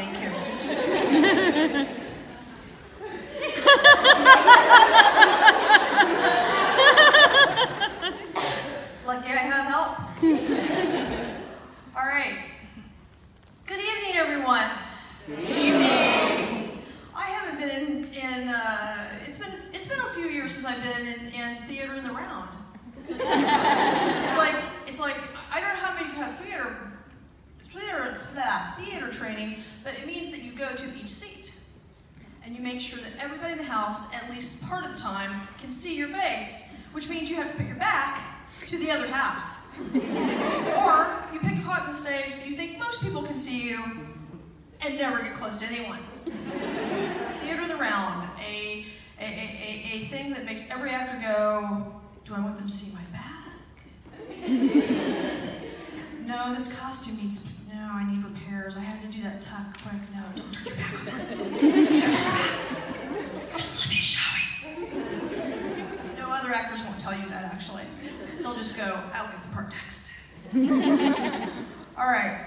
Thank you. Lucky I have help. All right. Good evening, everyone. Good evening. I haven't been it's been a few years since I've been in theater in the round. It's like I don't know how many of you have theater training, but it means that you go to each seat and you make sure that everybody in the house, at least part of the time, can see your face, which means you have to put your back to the other half. Or you pick a part of the stage that you think most people can see you and never get close to anyone. Theater in the round, a thing that makes every actor go, do I want them to see my back? No, this costume needs, no, I need repairs. I had to do that tuck quick. No, don't turn your back on that. Don't turn your back. Just let me show you. No, other actors won't tell you that, actually. They'll just go, I'll get the part next. All right,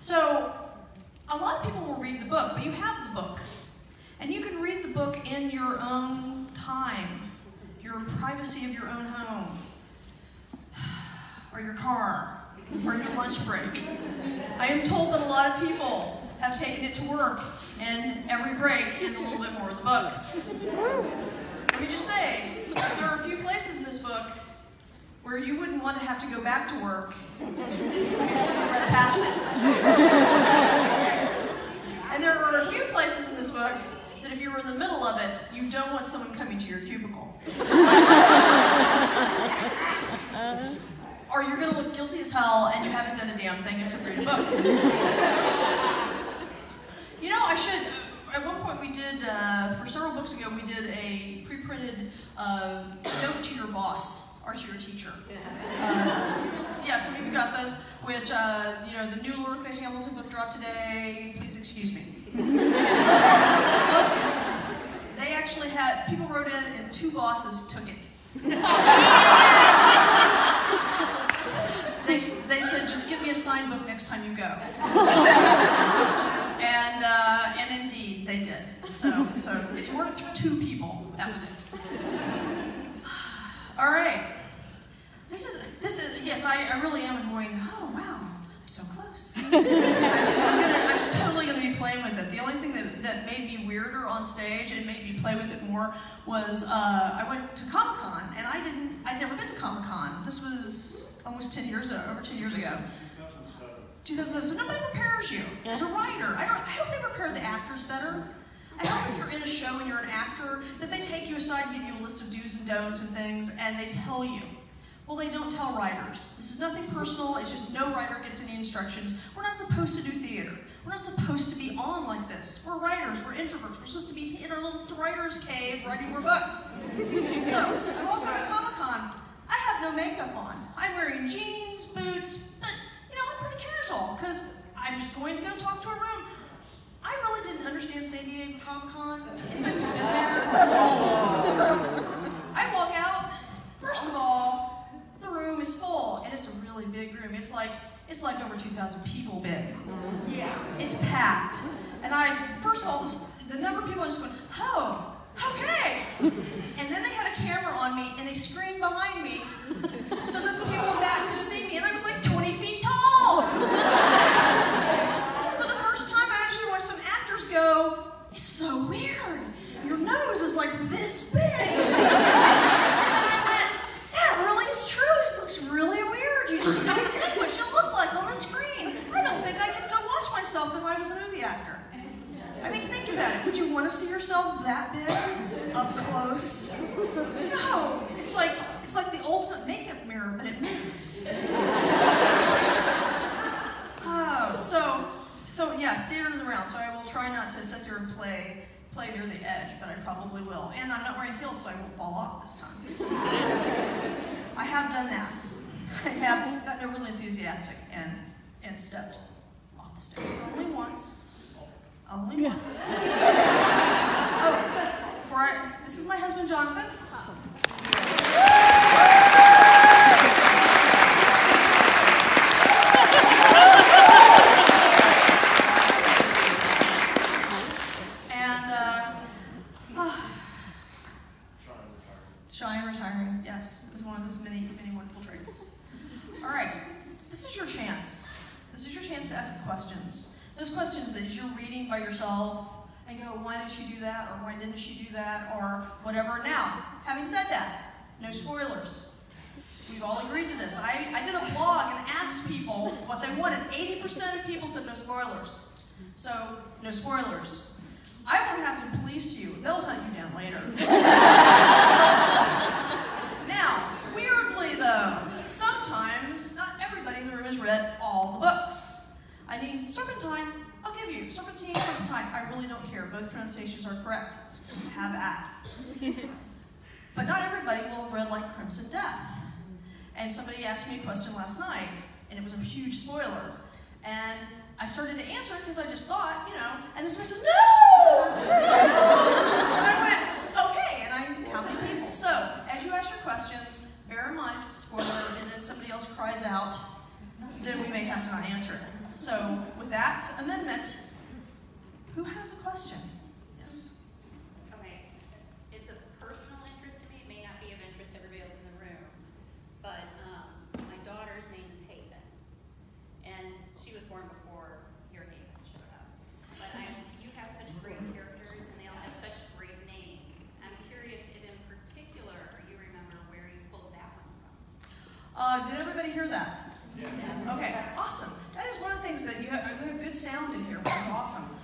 so a lot of people will read the book, but you have the book. And you can read the book in your own time, your privacy of your own home, or your car, or your lunch break. I am told that a lot of people have taken it to work, and every break is a little bit more of the book. Let me just say, there are a few places in this book where you wouldn't want to have to go back to work before you read past it. And there are a few places in this book that if you were in the middle of it, you don't want someone coming to your cubicle. Or you're going to look guilty as hell and you haven't done a damn thing except read a book. You know, I should, at one point we did, for several books ago, we did a pre-printed note to your boss, or to your teacher. Yeah, some of you got those, which, you know, the new Laurell K Hamilton book dropped today, please excuse me. They actually had, people wrote in and 2 bosses took it. They said, just give me a signed book next time you go. And indeed, they did. So it worked for 2 people. That was it. All right. This is yes, I really am annoying. Oh, wow. I'm so close. I'm totally going to be playing with it. The only thing that made me weirder on stage and made me play with it more was I went to Comic-Con, and I'd never been to Comic-Con. This was almost 10 years ago, over 10 years ago. 2007. So nobody prepares you as a writer. I hope they prepare the actors better. I hope if you're in a show and you're an actor, that they take you aside and give you a list of do's and don'ts and things, and they tell you. Well, they don't tell writers. This is nothing personal, it's just no writer gets any instructions. We're not supposed to do theater. We're not supposed to be on like this. We're writers, we're introverts. We're supposed to be in our little writer's cave writing more books. So, I walk out of Comic-Con, I have no makeup on. I'm wearing jeans, boots, but, you know, I'm pretty casual, because I'm just going to go talk to a room. I really didn't understand San Diego Comic-Con. Anybody who's been there? I walk out, first of all, the room is full, and it's a really big room. It's like over 2,000 people big. Yeah. It's packed. And first of all, the number of people are just going, oh, okay. And then they had a camera on me, and they screened behind me so that the people in back could see me, and I was like 20 feet tall. For the first time, I actually watched some actors go, it's so weird. Your nose is like this big. It's true, it looks really weird. You just don't think what you look like on the screen. I don't think I could go watch myself if I was a movie actor. I mean, think about it. Would you want to see yourself that big, up close? No, it's like the ultimate makeup mirror, but it moves. So yes, theater in the round. So I will try not to sit there and play near the edge, but I probably will. And I'm not wearing heels, so I won't fall off this time. I have done that. I have gotten really enthusiastic and stepped off the stage. Only once. Only once. Oh, this is my husband, Jonathan. by yourself and go, why did she do that, or why didn't she do that, or whatever. Now, having said that, no spoilers. We've all agreed to this. I did a blog and asked people what they wanted. 80% of people said no spoilers. So, no spoilers. I won't have to police you. They'll hunt you down later. Now, weirdly though, sometimes not everybody in the room has read all the books. I mean, Serpentine, I'll give you. Serpentine, Serpentine. I really don't care. Both pronunciations are correct. Have at. But not everybody will have read like Crimson Death. And somebody asked me a question last night, and it was a huge spoiler. And I started to answer because I just thought, and this person says, no! Don't! And I went, okay, and how many people? So, as you ask your questions, bear in mind if it's a spoiler, and then somebody else cries out, then we may have to not answer it. So, with that amendment, who has a question? Yes? Okay, it's of personal interest to me. It may not be of interest to everybody else in the room, but my daughter's name is Haven, and she was born before your Haven showed up. But you have such great characters, and they all have such great names. I'm curious if in particular you remember where you pulled that one from. Did everybody hear that? Yeah. Okay, awesome. That is one of the things that we have good sound in here, which is awesome.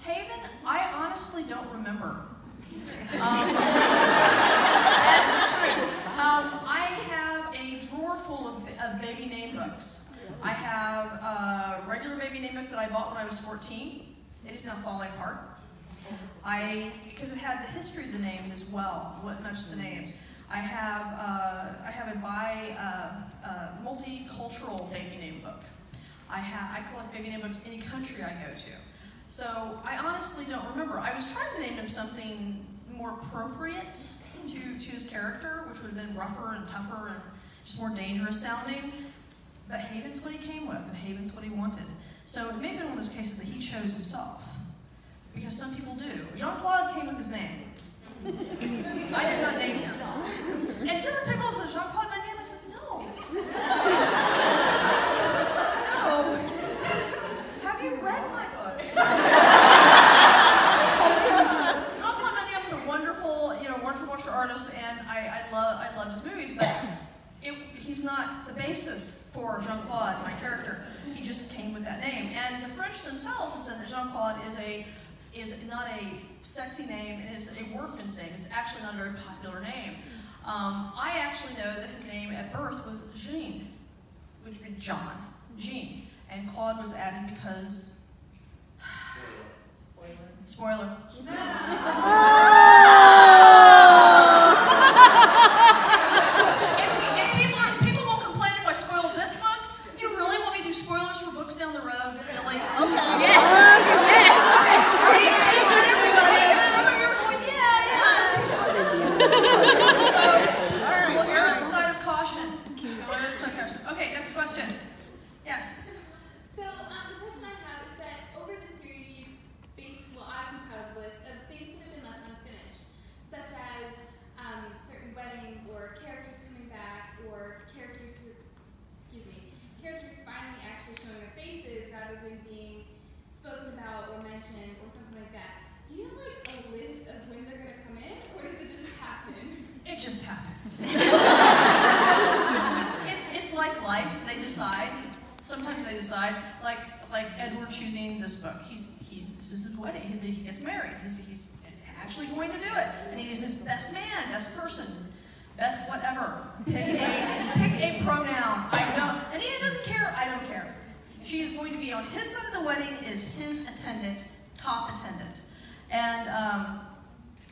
Haven, I honestly don't remember. That is true. I have a drawer full of baby name books. I have a regular baby name book that I bought when I was 14. It is now falling apart. Because it had the history of the names as well, not just the names. I have a multicultural baby name book. I collect baby name books any country I go to. So I honestly don't remember. I was trying to name him something more appropriate to his character, which would have been rougher and tougher and just more dangerous sounding. But Haven's what he came with, and Haven's what he wanted. So it may have been one of those cases that he chose himself. Because some people do. Jean-Claude came with his name. I did not name him. And several people said, Jean-Claude, my name? I said, no. No. Have you read my books? Jean-Claude Van Damme is a wonderful martial artist, and I loved his movies, but he's not the basis for Jean-Claude, my character. He just came with that name. And the French themselves have said that Jean-Claude is not a sexy name, and it's a workman's name. It's actually not a very popular name. I actually know that his name at birth was Jean, which would be John, Jean. And Claude was added because... Spoiler. If people won't complain if I spoil this book, you really want me to do spoilers for books down the road? Really? Okay. Yeah. Okay. See, not everybody. Some of you are going, yeah. So, we'll err on the side of caution. Okay, next question. Yes. So, the question I have is that over the series, I've compiled a list of things that have been left unfinished, such as certain weddings or characters coming back or characters finally actually showing their faces rather than being spoken about or mentioned or something like that. Do you have like a list of when they're going to come in, or does it just happen? It just happens. It's like life. They decide. Sometimes they decide, like Edward choosing this book. This is his wedding. He gets married. He's actually going to do it, and he is his best man, best person, best whatever. Pick a pronoun. Anita doesn't care. I don't care. She is going to be on his side of the wedding. Is his attendant, top attendant, and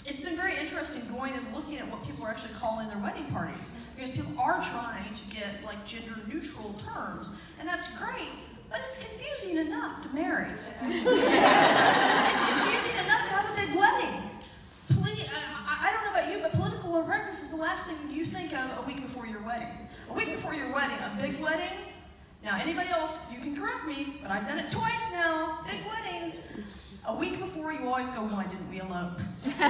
it's been very interesting going and looking at what people are actually calling their wedding parties, because people are trying to get like gender-neutral terms, and that's great. But it's confusing enough to marry. It's confusing enough to have a big wedding. I don't know about you, but political correctness is the last thing you think of a week before your wedding. A week before your wedding, a big wedding. Now, anybody else, you can correct me, but I've done it twice now. Big weddings. A week before, you always go, why didn't we elope? Yeah.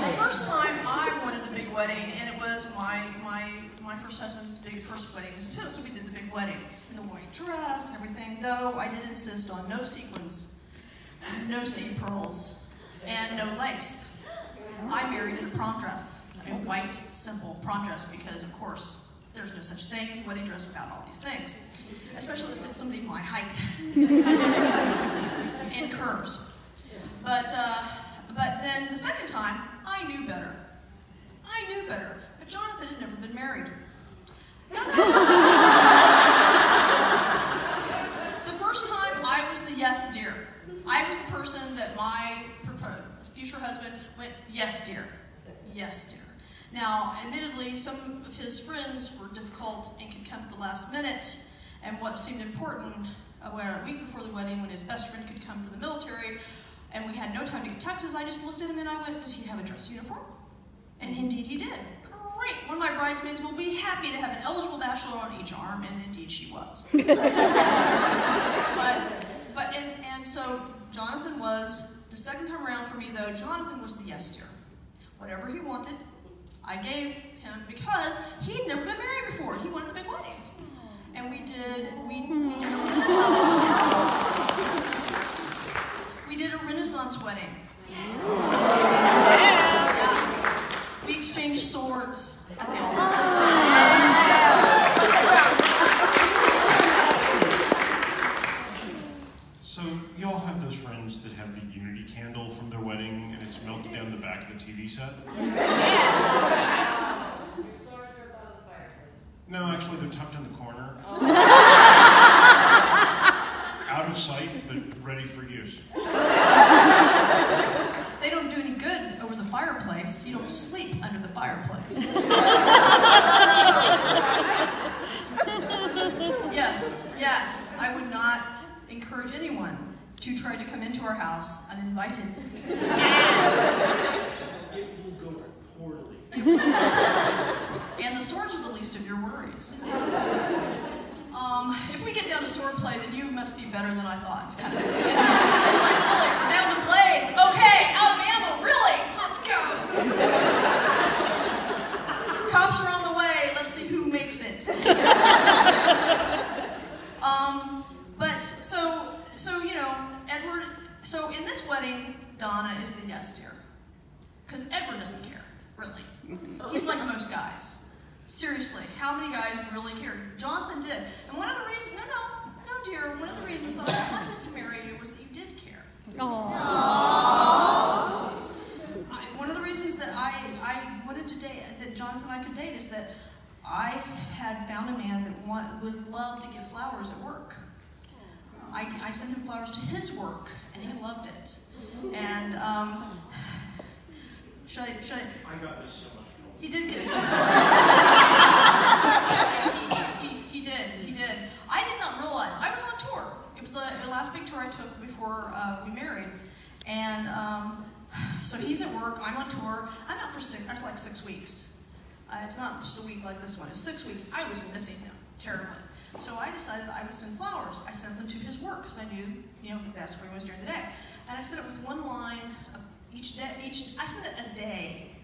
The first time I wanted a big wedding, and it was my first husband husband's first wedding too, so we did the big wedding in the white dress and everything, though I did insist on no sequins, no seed pearls, and no lace. I married in a prom dress, a white, simple prom dress, because of course, there's no such thing as a wedding dress without all these things, especially if it's somebody my height and curves. But then the second time, I knew better. But Jonathan had never been married. No. The first time, I was the yes, dear. I was the person that my future husband went, yes, dear. Yes, dear. Now, admittedly, some of his friends were difficult and could come at the last minute, and what seemed important, where a week before the wedding, when his best friend could come for the military, and we had no time to get tuxes, I just looked at him and I went, does he have a dress uniform? And indeed he did. Great, one of my bridesmaids will be happy to have an eligible bachelor on each arm, and indeed she was. So Jonathan was, the second time around for me though, Jonathan was the yes dear. Whatever he wanted, I gave him, because he'd never been married before. He wanted the big wedding. And we did a Renaissance. We did a Renaissance wedding. Yeah. We exchanged swords at the altar. So you all have those friends that have the unity candle from their wedding and it's melted down the back of the TV set? No, actually they're tucked in the corner. Out of sight, but ready for use. They don't do any good over the fireplace. You don't sleep under the fireplace. Yes, I would not encourage anyone to try to come into our house uninvited. It will go poorly. And the swords are the least of your worries. If we get down to sword play, then you must be better than I thought. It's kind of, it's like, really, we're down to blades. Okay, out of ammo, really? Let's go. Cops are on the way. Let's see who makes it. Edward, so in this wedding, Donna is the yes dear. Because Edward doesn't care, really. He's like most guys. Seriously, how many guys really cared? Jonathan did. And one of the reasons, no, dear, one of the reasons that I wanted to marry you was that you did care. Aww. One of the reasons that I wanted to date, that Jonathan and I could date, is that I had found a man that would love to give flowers at work. I sent him flowers to his work, and he loved it. And, should I? I got this so much trouble. He did get so much he did. I did not realize. I was on tour. It was the last big tour I took before we married. And so he's at work, I'm on tour. I'm out for like 6 weeks. It's not just a week like this one. It's 6 weeks. I was missing him terribly. So I decided I would send flowers. I sent them to his work because I knew, that's where he was during the day. And I sent it with one line each day. I sent it a day.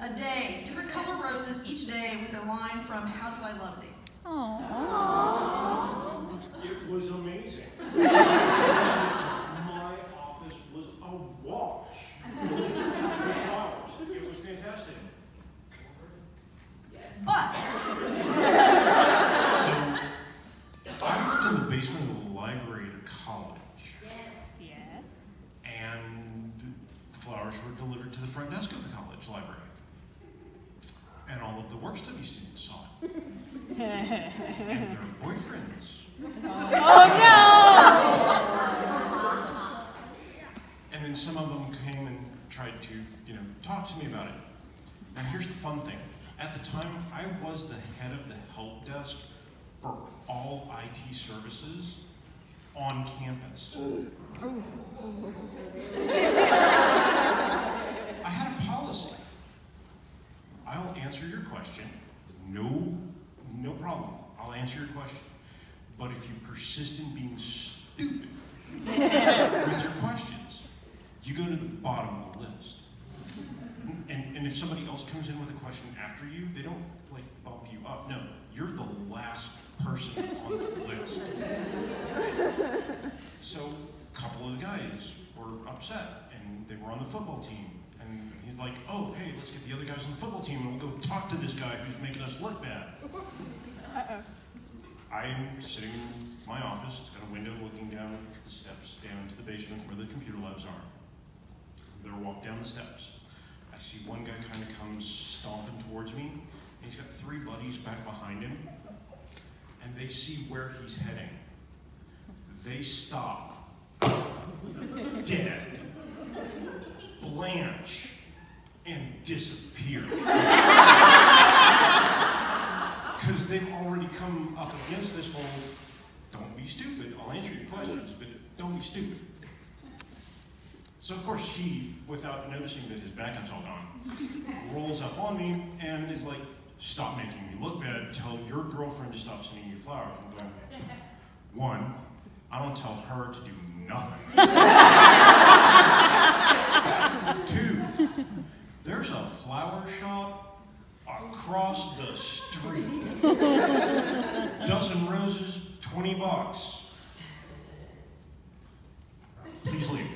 A day. Different color roses each day with a line from How Do I Love Thee? Aww. It was amazing. My office was awash with flowers. It was fantastic. But So, I worked in the basement of the library at a college. Yeah. And the flowers were delivered to the front desk of the college library. And all of the work study students saw it. And their boyfriends. Oh And then some of them came and tried to, talk to me about it. Now here's the fun thing. At the time, I was the head of the help desk for all IT services on campus. I had a policy. I'll answer your question. No problem. I'll answer your question. But if you persist in being stupid with your questions, you go to the bottom of the list. And And if somebody else comes in with a question after you, they don't like bump you up. No, you're the last person on the list. So a couple of the guys were upset, and they were on the football team. And he's like, oh, hey, let's get the other guys on the football team, and we'll go talk to this guy who's making us look bad. I'm sitting in my office. It's got a window looking down the steps down to the basement where the computer labs are. I'm gonna walk down the steps. I see one guy kind of comes stomping towards me, and he's got 3 buddies back behind him, and they see where he's heading. They stop, dead, blanch, and disappear. Because they've already come up against this whole, don't be stupid, I'll answer your questions, but don't be stupid. So of course he, without noticing that his backup's all gone, rolls up on me and is like, stop making me look bad, tell your girlfriend to stop sending you flowers. I'm going, 1, I don't tell her to do nothing. 2, there's a flower shop across the street. Dozen roses, $20. Please leave.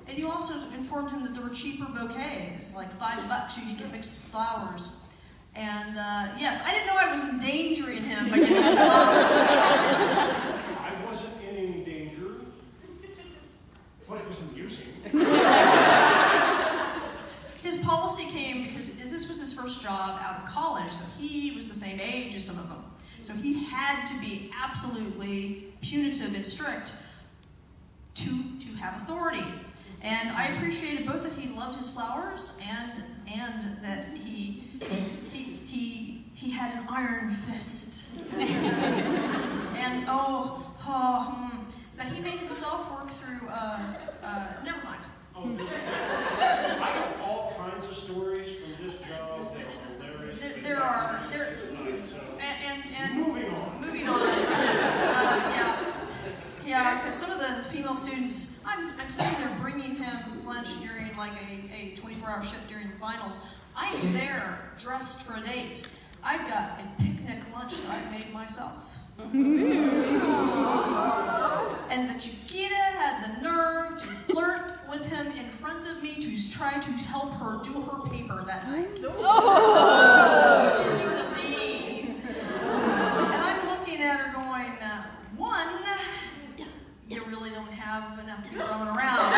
And you also informed him that there were cheaper bouquets, like $5 you could get mixed with flowers. And yes, I didn't know I was endangering him by giving him flowers. I wasn't in any danger, but it was amusing. His policy came because this was his first job out of college, so he was the same age as some of them. So he had to be absolutely punitive and strict to have authority. And I appreciated both that he loved his flowers and that he had an iron fist. And but he made himself work through. Never mind. I have all kinds of stories from this job that are hilarious. There are. And moving on. Yeah, because some of the female students, I'm sitting there bringing him lunch during like a 24-hour shift during finals. I'm there dressed for a date. I've got a picnic lunch that I made myself. And the Chiquita had the nerve to flirt with him in front of me to try to help her do her paper that night. She's doing it lean. And I'm looking at her going, 1, you really don't have enough to be throwing around.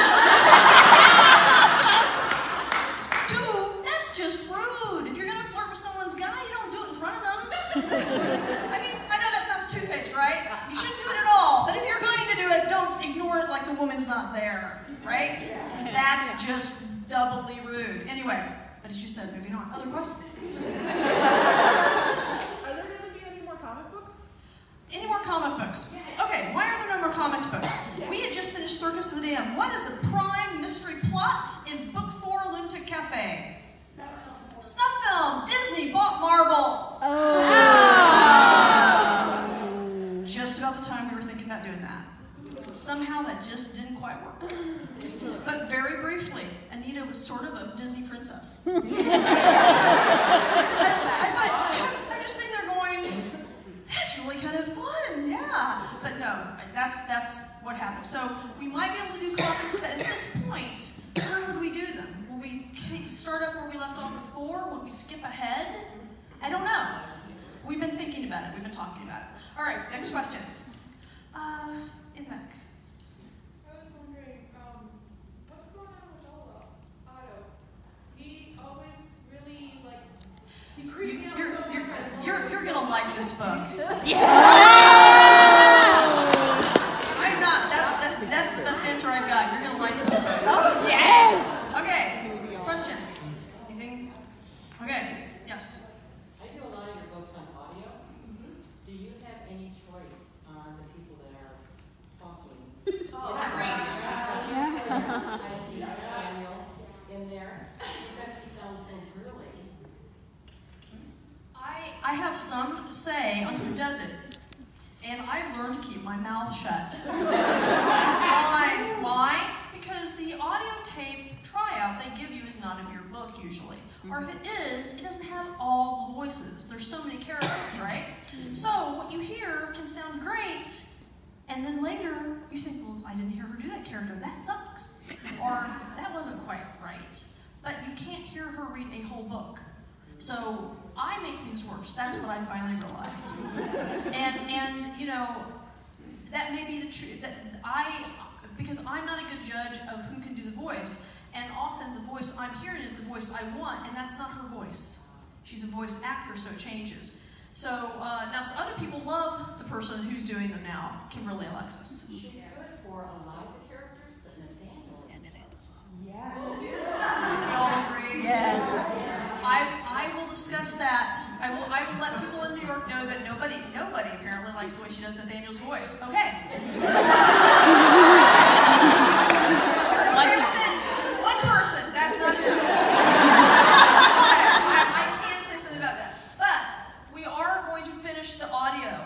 2, that's just rude. If you're going to flirt with someone's guy, you don't do it in front of them. I mean, I know that sounds two-faced, right? You shouldn't do it at all. But if you're going to do it, don't ignore it like the woman's not there, right? That's just doubly rude. Anyway, but as you said, moving on. Other questions? Are there going to be any more comic books? Any more comic books? Okay, why are there no more comic books? We had just finished Circus of the Damned. What is the prime mystery plot in Book 4 Lunatic Cafe? Snuff film. Disney bought Marvel. Just about the time we were thinking about doing that. Somehow that just didn't quite work. But very briefly, Anita was sort of a Disney princess. I'm just sitting there going, that's really kind of fun, yeah. But no, that's what happened. So we might be able to do comics, but at this point, where would we do them? Will we start up where we left off with 4? Would we skip ahead? I don't know. We've been thinking about it. We've been talking about it. All right, next question. In the back. I was wondering, what's going on with Otto? He always really, he creeped me out so much. You're gonna like this book. I'm not. That's the best answer I've got. You're gonna like this book. Oh, yes! Okay. Questions? Anything? Okay. Yes. I do a lot of your books on audio. Do you have any choice on the people that are talking? Oh, Daniel in there because he sounds so girly. I have some say on who does it, and I've learned to keep my mouth shut. Why? Because the audio tape give you is not of your book usually. Or if it is, it doesn't have all the voices. There's so many characters, right? So what you hear can sound great, and then later you think, well, I didn't hear her do that character. That sucks. Or that wasn't quite right. But you can't hear her read a whole book. So I make things worse. That's what I finally realized. And you know, that may be the truth. Because I'm not a good judge of who can do the voice, and often the voice I'm hearing is the voice I want, and that's not her voice. She's a voice actor, so it changes. So now some other people love the person who's doing them now, Kimberly Alexis. She's good for a lot of the characters, but Nathaniel is. Yes. We all agree? Yes. I will discuss that. I will let people in New York know that nobody apparently likes the way she does Nathaniel's voice. Okay. One person, that's not enough. I can say something about that. But we are going to finish the audio.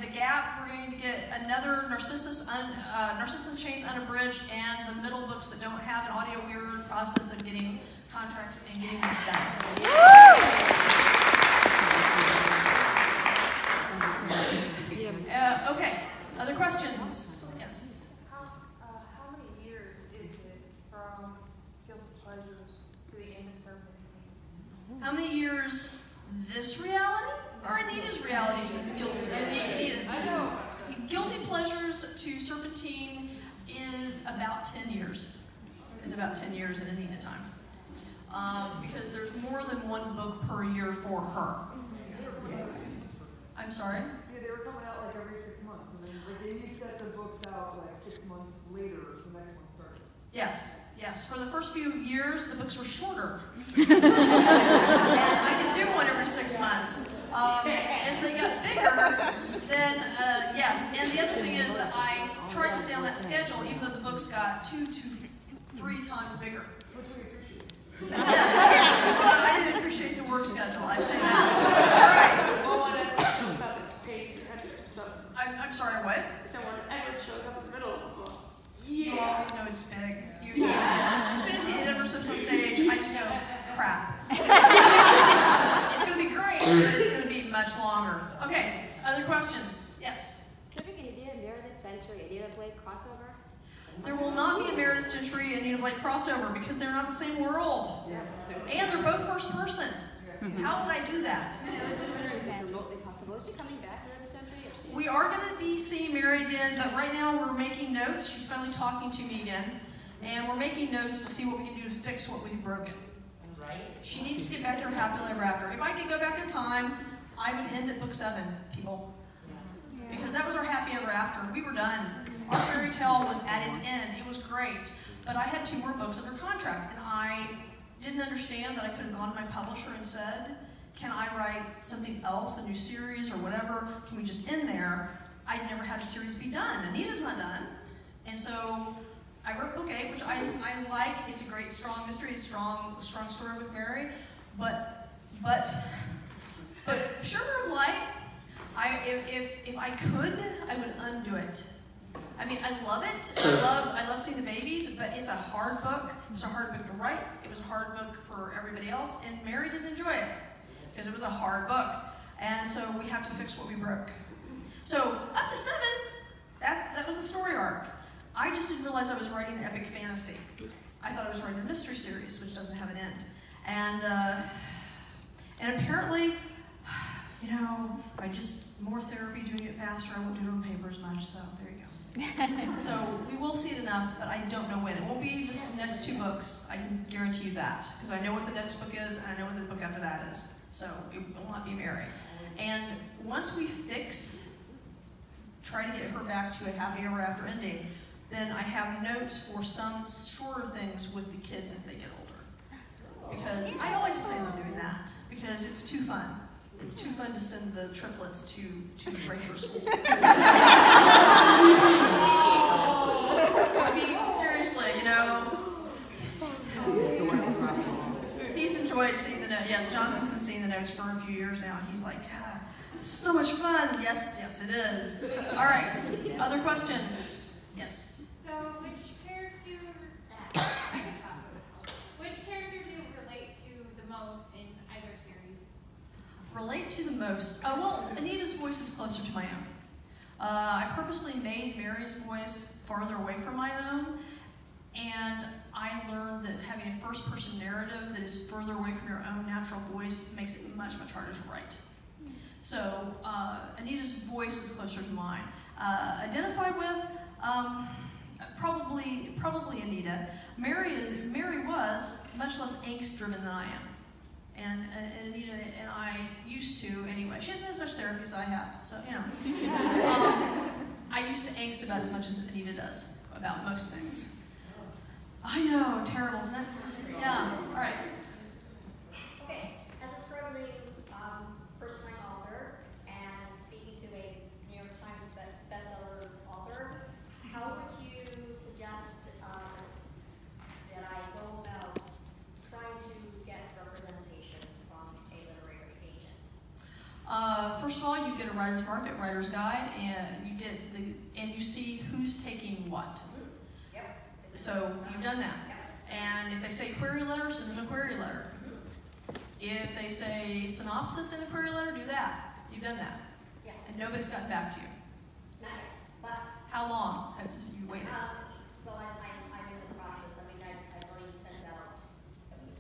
The gap, we're going to get another Narcissus and Chains Unabridged, and the middle books that don't have an audio. We're in the process of getting contracts and getting them done. Okay, other questions? Yes. How many years is it from Guilty Pleasures to the end of Serpentine? How many years this reality or Anita's reality since Anita's? Guilty Pleasures to Serpentine is about 10 years. Is about 10 years in Anita time. Because there's more than one book per year for her. I'm sorry? Yeah, they were coming out like every 6 months, and then you set the books out like 6 months later, the next one started. Yes, yes. For the first few years, the books were shorter. And I could do one every 6 months. As they got bigger, then yes. And the other thing is that I tried to stay on that schedule, even though the books got 2 to 3 times bigger. Which we appreciate. Yes, well, I didn't appreciate the work schedule. I say that. All right. Well, when Edward shows up at page 307. I'm sorry. What? So when Edward shows up in the middle of the book. You always know it's big. As soon as he ever steps on stage, I just know, crap. It's going to be great, but it's going to be much longer. Okay, other questions? Yes? Could we get a Meredith Gentry, Anita Blake crossover? There will not be a Meredith Gentry and Anita Blake crossover because they're not the same world. And they're both first person. How would I do that? I was wondering if it's remotely possible. Is she coming back, Meredith Gentry? Or is she... We are going to be seeing Mary again, but right now we're making notes. She's finally talking to me again. And we're making notes to see what we can do to fix what we've broken. Right? She needs to get back to her happily ever after. If I could go back in time, I would end at book 7, people. Because that was our happy ever after. We were done. Our fairy tale was at its end. It was great. But I had 2 more books under contract, and I didn't understand that I could have gone to my publisher and said, can I write something else, a new series or whatever? Can we just end there? I'd never had a series be done. Anita's not done. And so I wrote book 8, which I like. It's a great, strong mystery, a strong story with Mary. But Sugar of Light, if I could, I would undo it. I mean, I love it. I love seeing the babies, but it's a hard book. It was a hard book to write. It was a hard book for everybody else, and Mary didn't enjoy it because it was a hard book. And so we have to fix what we broke. So up to 7, that was the story arc. I just didn't realize I was writing an epic fantasy. I thought I was writing a mystery series, which doesn't have an end. And apparently, you know, if I just more therapy, doing it faster, I won't do it on paper as much. So there you go. So we will see it enough, but I don't know when. It won't be the next 2 books. I can guarantee you that, because I know what the next book is, and I know what the book after that is. So it will not be Mary. And once we try to get her back to a happy ever after ending, then I have notes for some shorter things with the kids as they get older. Because I'd always planned on doing that, because it's too fun. It's too fun to send the triplets to regular school. I mean, seriously, you know. He's enjoyed seeing the notes. Yes, Jonathan's been seeing the notes for a few years now, and he's like, it's so much fun. Yes, it is. All right, other questions? Yes. So which relate to the most? Well, Anita's voice is closer to my own. I purposely made Mary's voice farther away from my own, and I learned that having a first-person narrative that is further away from your own natural voice makes it much, much harder to write. So Anita's voice is closer to mine. Identify with, probably Anita. Mary was much less angst-driven than I am. And Anita and I used to, anyway. She hasn't as much therapy as I have, so, you know. I used to angst about as much as Anita does about most things. I know, terrible, isn't it? Yeah, all right. Okay, as a struggling first-time author and speaking to a New York Times bestseller author, how would you suggest that I go about trying to get representation from a literary agent? First of all, you get a writer's market, writer's guide, and you see who's taking what. Yep. So you've done that. Yep. And if they say query letter, send them a query letter. If they say synopsis in a query letter, do that. You've done that. Yeah. And nobody's gotten back to you. Not yet, but How long have you waited? well, I'm in the process. I mean, I've already sent out,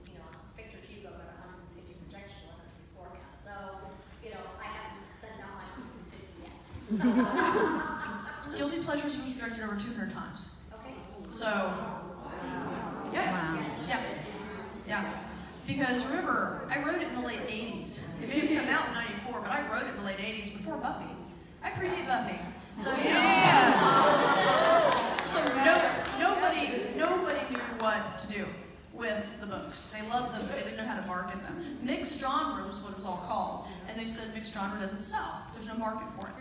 you know, Victor Hugo got 150 rejection letters beforehand. So, you know, I haven't sent out my 150 yet. Guilty Pleasures was rejected over 200 times. Okay. So, yeah. Yeah. Because remember, I wrote it in the late 80s. It may have come out in 94, but I wrote it in the late 80s before Buffy. I predate Buffy. So, you know. Nobody knew what to do with the books. They loved them, but they didn't know how to market them. Mixed genre was what it was all called. And they said mixed genre doesn't sell. There's no market for it.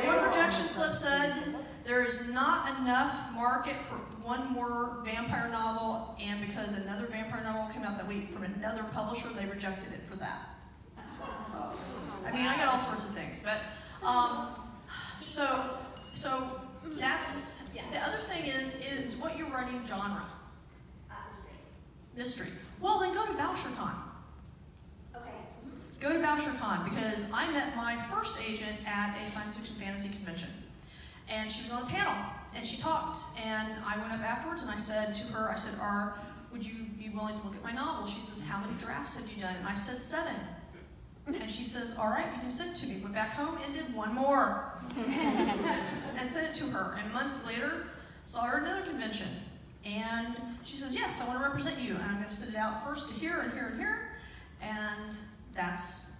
One rejection slip said, there is not enough market for one more vampire novel, and because another vampire novel came out that week from another publisher, they rejected it for that. I mean, I got all sorts of things, but so that's the other thing is what you're writing genre. Mystery. Well, then go to BoucherCon. Okay. Go to BoucherCon because I met my first agent at a science fiction fantasy convention. And she was on a panel, and she talked, and I went up afterwards, and I said to her, would you be willing to look at my novel? She says, how many drafts have you done? And I said, 7. And she says, all right, you can send it to me. Went back home and did 1 more. And sent it to her. And months later, saw her at another convention. And she says, yes, I want to represent you. And I'm going to send it out first to here and here and here. And that's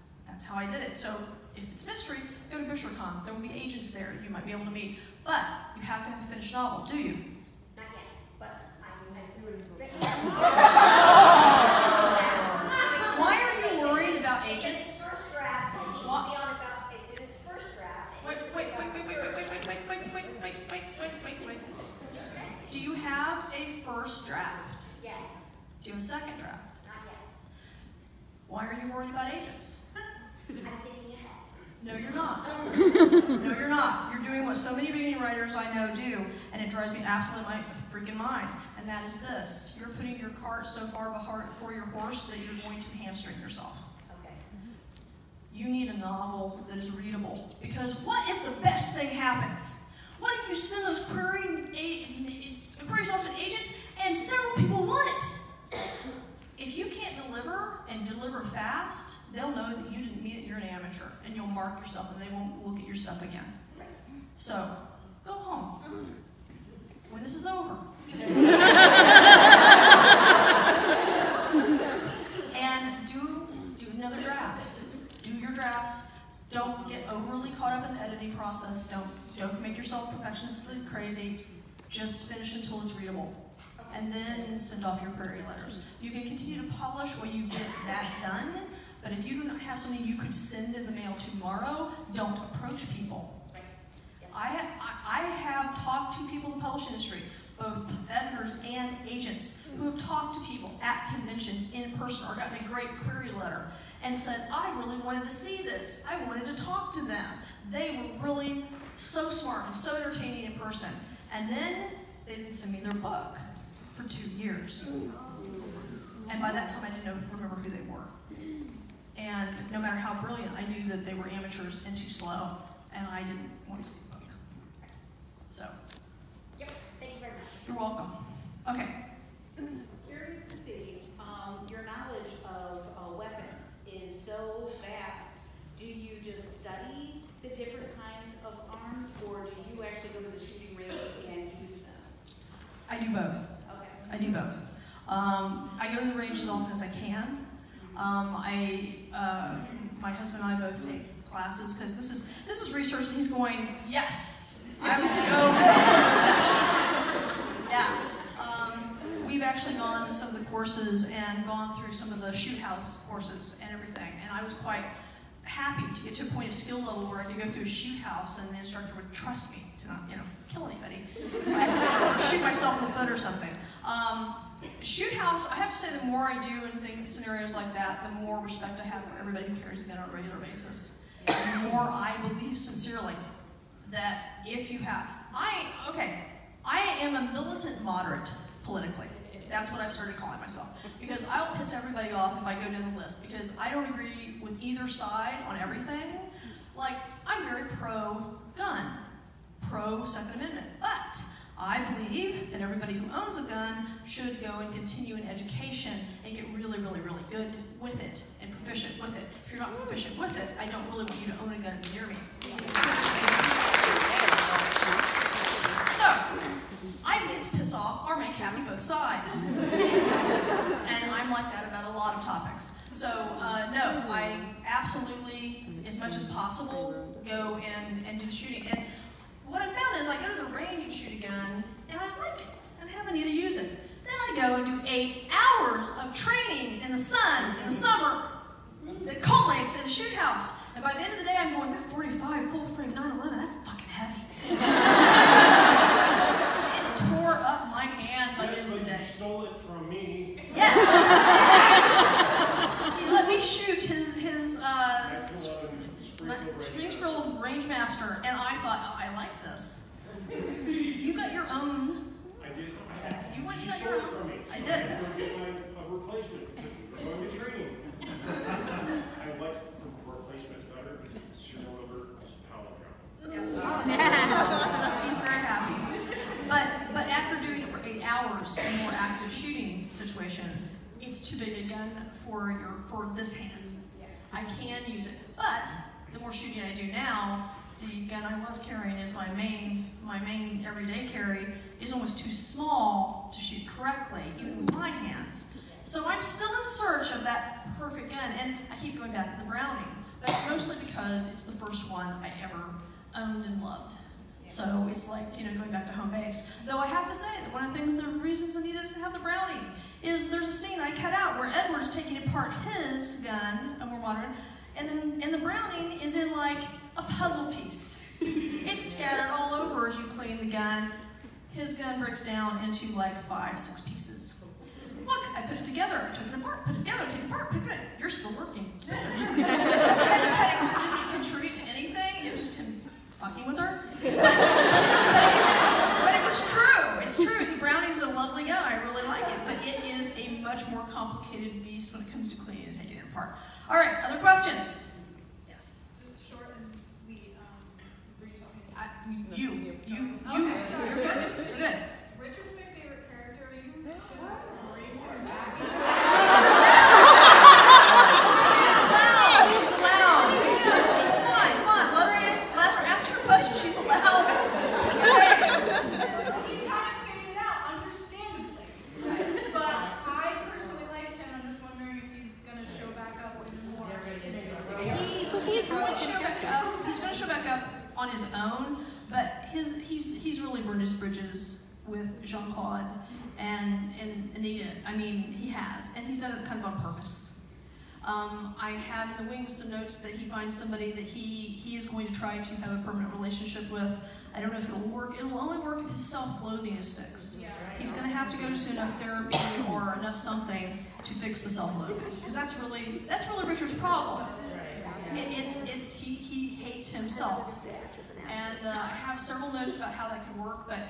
how I did it. So if it's mystery, go to BoucherCon. There will be agents there you might be able to meet. But you have to have a finished novel, do you? Not yet, but I'm doing it. Why are you worried about agents? First draft, it needs to be on about, it's in its first draft. Wait. Do you have a first draft? Yes, Do you have a second draft? not yet. Why are you worried about agents? I'm thinking ahead. No, you're not. No, you're not. You're doing what so many beginning writers I know do, and it drives me absolutely my freaking mind. And that is this. You're putting your cart so far before your horse that you're going to hamstring yourself. Okay. You need a novel that is readable. Because what if the best thing happens? What if you send those queries off to agents and several people want it? If you can't deliver and deliver fast, they'll know that you didn't mean it, you're an amateur, and you'll mark yourself and they won't look at your stuff again. So, go home. When this is over. And do another draft. Do your drafts. Don't get overly caught up in the editing process. Don't make yourself perfectionistly crazy. Just finish until it's readable. And then send off your query letters. You can continue to polish while you get that done, but if you do not have something you could send in the mail tomorrow, don't approach people. I have talked to people in the publishing industry, both editors and agents, who have talked to people at conventions in person or gotten a great query letter and said, I really wanted to see this. I wanted to talk to them. They were really so smart and so entertaining in person. And then they didn't send me their book for 2 years. And by that time, I didn't remember who they were. that they were amateurs and too slow, and I didn't want to see the book. So. Yep, thank you very much. You're welcome. Okay. Curious to see, your knowledge of weapons is so vast. Do you just study the different kinds of arms, or do you actually go to the shooting range and use them? I do both. Okay. I do both. I go to the range as often as I can. My husband and I both take classes because this is research, and he's going, yes, I will go with this. Yeah. We've actually gone to some of the courses and gone through some of the shoot house courses and everything, and I was quite happy to get to a point of skill level where I could go through a shoot house and the instructor would trust me to not, kill anybody or shoot myself in the foot or something. Shoot house, I have to say, the more I do in scenarios like that, the more respect I have for everybody who carries a gun on a regular basis. And the more I believe sincerely that if you have, I am a militant moderate politically. That's what I've started calling myself. Because I'll piss everybody off if I go down the list, because I don't agree with either side on everything. Like, I'm very pro-gun, pro-Second Amendment, but I believe that everybody who owns a gun should go and continue an education and get really, really, really good with it and proficient with it. If you're not proficient with it, I don't really want you to own a gun and be near me. So, I get to piss off or make happy both sides. And I'm like that about a lot of topics. So, no, I absolutely, as much as possible, go and do the shooting. And what I found is I go to the range and shoot a gun, and I like it, and have Anita use it. Then I go and do 8 hours of training in the sun, in the summer, that culminates in a shoot house. And by the end of the day, I'm going, that 45 full frame 911, that's fucking heavy. It tore up my hand by the end of the day. You stole it from me. Yes. He let me shoot his Springfield Rangemaster, and I thought, oh, I like this. You got your own. I did. You went She and got stole your it own. from me. I So did. I'm going to get a replacement. I'm going to training. I like the replacement better because it's serial number power drop. Yes. So he's very happy. But after doing it for 8 hours in a more active shooting situation, it's too big a gun for this hand. I can use it, but the more shooting I do now, the gun I was carrying is my main everyday carry is almost too small to shoot correctly, even with my hands. So I'm still in search of that perfect gun, and I keep going back to the Browning. But it's mostly because it's the first one I ever owned and loved. So it's like, going back to home base. Though I have to say that one of the reasons Anita doesn't have the Browning is there's a scene I cut out where Edward is taking apart his gun, a more modern, and the Browning is in like a puzzle piece. It's scattered all over as you clean the gun. His gun breaks down into like 5-6 pieces. Look, I put it together, I took it apart, put it together, take it apart, put it together. You're still working. And the cutting didn't contribute to anything. It was just him fucking with her. But it was true. It's true. The Browning's a lovely gun. I really like it. But it is a much more complicated beast when it comes to cleaning and taking it apart. All right, other questions? Yes. Just short and sweet. Were you talking? You're good. You're good. Richard's my favorite character. Are you She's allowed. Come on. Let her ask her question. She's allowed. He's kind of figured it out, understandably. But I personally liked him. I'm just wondering if he's going to show back up even more. He's going to show back up. He's going to show back up on his own, but he's really burned his bridges with Jean-Claude and Anita. I mean, he has, and he's done it kind of on purpose. I have in the wings some notes that he finds somebody that he is going to try to have a permanent relationship with. I don't know if it'll work. It'll only work if his self-loathing is fixed. He's going to have to go to enough therapy or enough something to fix the self-loathing, because that's really Richard's problem. He hates himself. And I have several notes about how that could work, but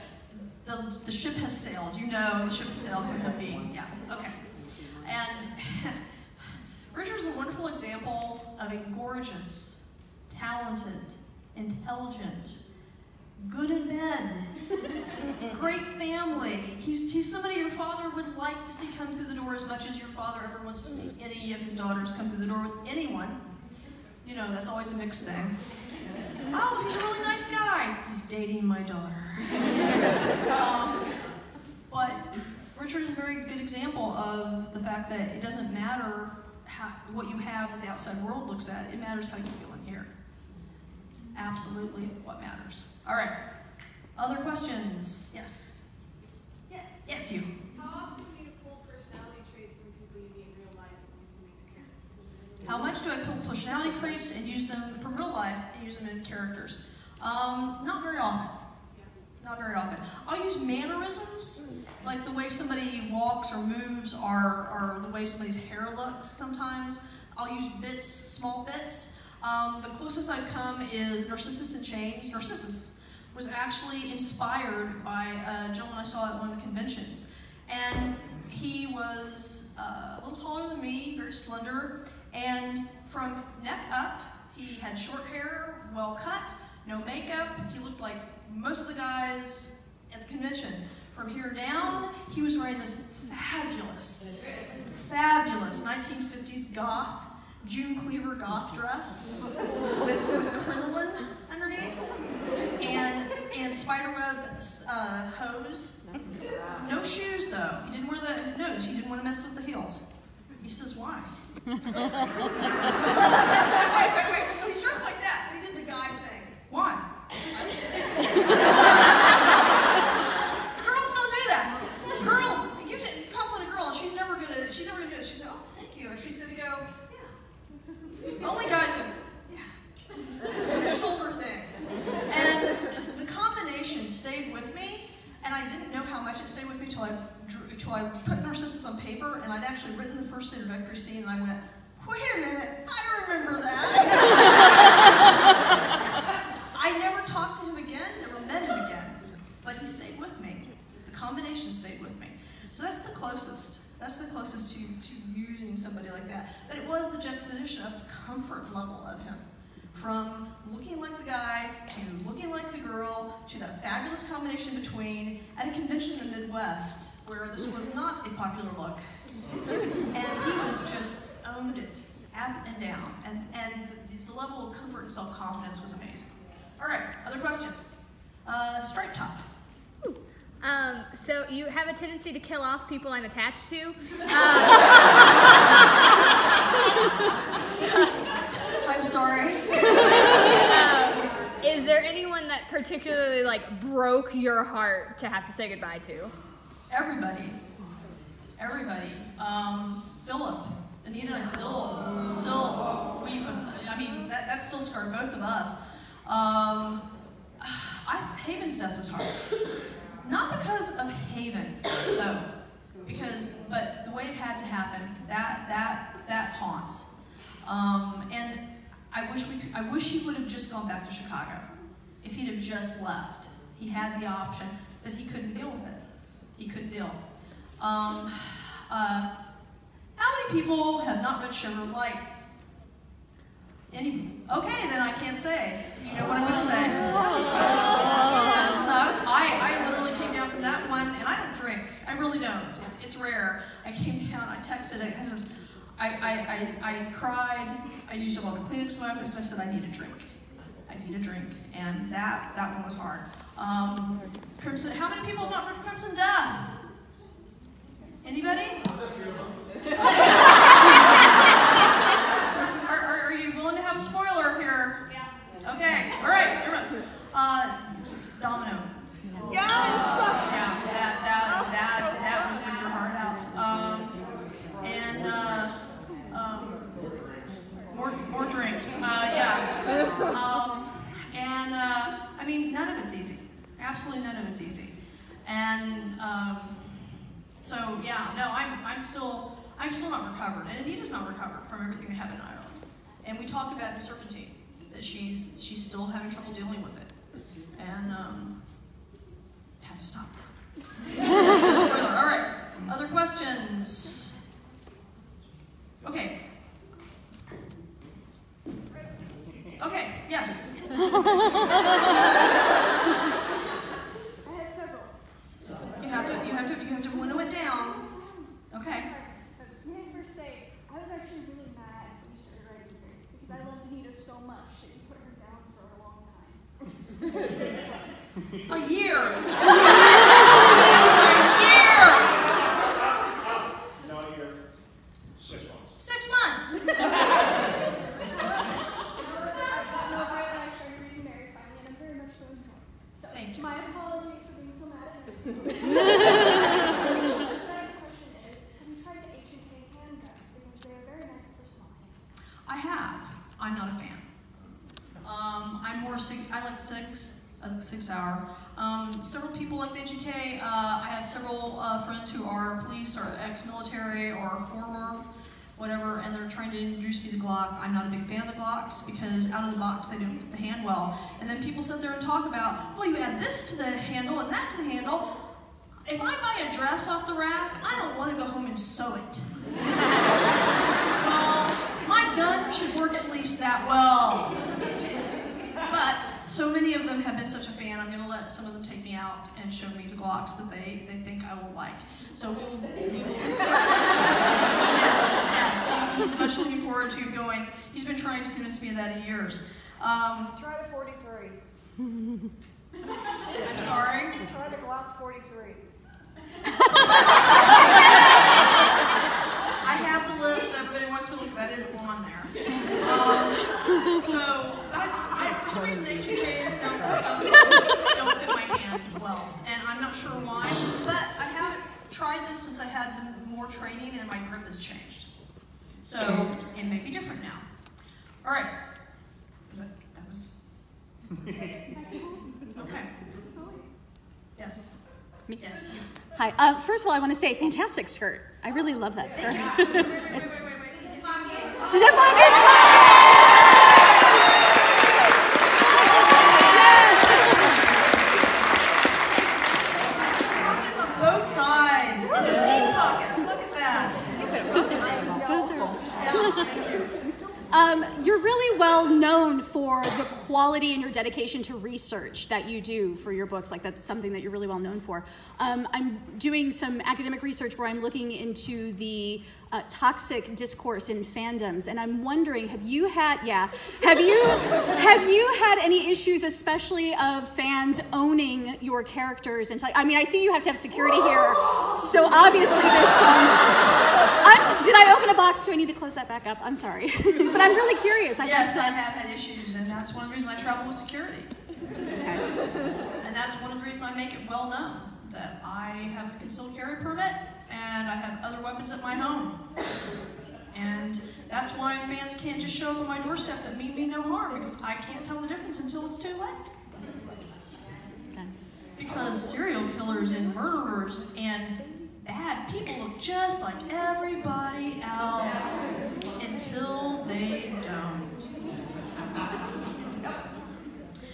the ship has sailed. The ship has sailed for him being, okay. And Richard's a wonderful example of a gorgeous talented, intelligent, good in bed, great family. He's somebody your father would like to see come through the door as much as your father ever wants to see any of his daughters come through the door with anyone. You know, that's always a mixed thing. Oh, he's a really nice guy. He's dating my daughter. But Richard is a very good example of the fact that it doesn't matter what you have that the outside world looks at. It matters how you feel in here. Absolutely what matters. All right. Other questions? Yes. Yeah. Yes, you. How often do you pull personality traits from people you meet in real life and use them in characters? How much do I pull personality traits and use them from real life and use them in characters? Not very often. Not very often. I'll use mannerisms, like the way somebody walks or moves, or the way somebody's hair looks sometimes. I'll use bits, small bits. The closest I've come is Narcissus in Chains. Narcissus was actually inspired by a gentleman I saw at one of the conventions. And he was a little taller than me, very slender, and from neck up, he had short hair, well cut, no makeup. He looked like most of the guys at the convention. From here down, he was wearing this fabulous 1950s goth, June Cleaver goth dress with crinoline underneath and spiderweb hose. No shoes though. He didn't wear the nose. He didn't want to mess with the heels. He says, why? wait. So he's dressed like that, but he did the guy thing. Why? Girls don't do that. You compliment a girl and she's never gonna do it. She says, oh, thank you. And she's gonna go, yeah. Only guys go, yeah. The shoulder thing. And the combination stayed with me, and I didn't know how much it stayed with me till I put Narcissus on paper, and I'd actually written the first introductory scene, and I went, wait a minute, I remember that. I never talked to him again, never met him again, but he stayed with me. The combination stayed with me. So that's the closest. That's the closest to using somebody like that. But it was the juxtaposition of the comfort level of him. From looking like the guy, to looking like the girl, to that fabulous combination between, at a convention in the Midwest, where this was not a popular look. And he was just owned it, up and down. And the level of comfort and self-confidence was amazing. All right, other questions? Stripe top. So you have a tendency to kill off people I'm attached to. I'm sorry. Is there anyone that particularly broke your heart to have to say goodbye to? Everybody. Philip, Anita and I still weep. I mean, that still scarred both of us. Haven's death was hard. Not because of Haven, though, but the way it had to happen, that haunts. And I wish he would have just gone back to Chicago. If he'd have just left, he had the option, but he couldn't deal with it. He couldn't deal. How many people have not read Shiver Light? Okay, then I can't say. You know what I'm going to say. That sucked. I literally came down from that one, and I don't drink. I really don't. It's rare. I came down, I texted it, because I cried, I used up all the Kleenex in my office, and I said, I need a drink. And that one was hard. Crimson, how many people have not read Crimson Death? Anybody? Are you willing to have a spoiler here? Yeah. Okay, all right, everyone. Domino. Yes! Yeah, that was with your heart out. More drinks. I mean, none of it's easy. Absolutely none of it's easy. And I'm still not recovered, and Anita's not recovered from everything that happened in Ireland. And we talk about in Serpentine that she's still having trouble dealing with it, and have to stop. Spoiler. All right. Other questions? Okay. Okay, yes. I have several. You have to winnow it down. Okay. May I first say, I was actually really mad when you started writing her because I loved Anita so much that you put her down for a long time. A year. Not a year. 6 months. 6 months. I've gotten over it and I started reading Mary finally, and I'm very much so enjoying it. So, Thank you. my apologies for being so mad at you. The second question is, have you tried the H&K handguns? Because they are very nice for small hands. I have. I'm not a fan. I like 6 hour. Several people like the HK. I have several friends who are police or ex-military or former, whatever, and they're trying to introduce me to the Glock. I'm not a big fan of the Glocks because out of the box they don't fit the hand well. And then people sit there and talk about, well, you add this to the handle and that to the handle. If I buy a dress off the rack, I don't want to go home and sew it. Well, my gun should work at least that well. But so many of them have been such a fan, I'm going to let some of them take me out and show me the Glocks that they think I will like. So we will yes, he's much looking forward to going. He's been trying to convince me of that in years. Try the 43. I'm sorry? Try the Glock 43. I have the list. Everybody wants to look. That is on there. So for some reason the HKs don't fit my hand well, and I'm not sure why. But I haven't tried them since I had more training, and my grip has changed. So it may be different now. All right. That was okay. Yes. Yes. Hi. First of all, I want to say, fantastic skirt. I really love that skirt. Wait. Does that pocket? Pockets on both sides. Deep pockets. Look at that. Yeah, thank you. You're really well known for the quality and your dedication to research that you do for your books. Like, that's something that you're really well known for. I'm doing some academic research where I'm looking into the toxic discourse in fandoms, and I'm wondering, have you had any issues, especially of fans owning your characters? And I mean, I see you have to have security here, so obviously there's some. Did I open a box? Do I need to close that back up? I'm sorry, but I'm really curious. Yes, I have had issues, and that's one of the reasons I travel with security. And that's one of the reasons I make it well known that I have a concealed carry permit and I have other weapons at my home. And that's why fans can't just show up on my doorstep that mean me no harm, because I can't tell the difference until it's too late. Because serial killers and murderers and bad people look just like everybody else until they don't.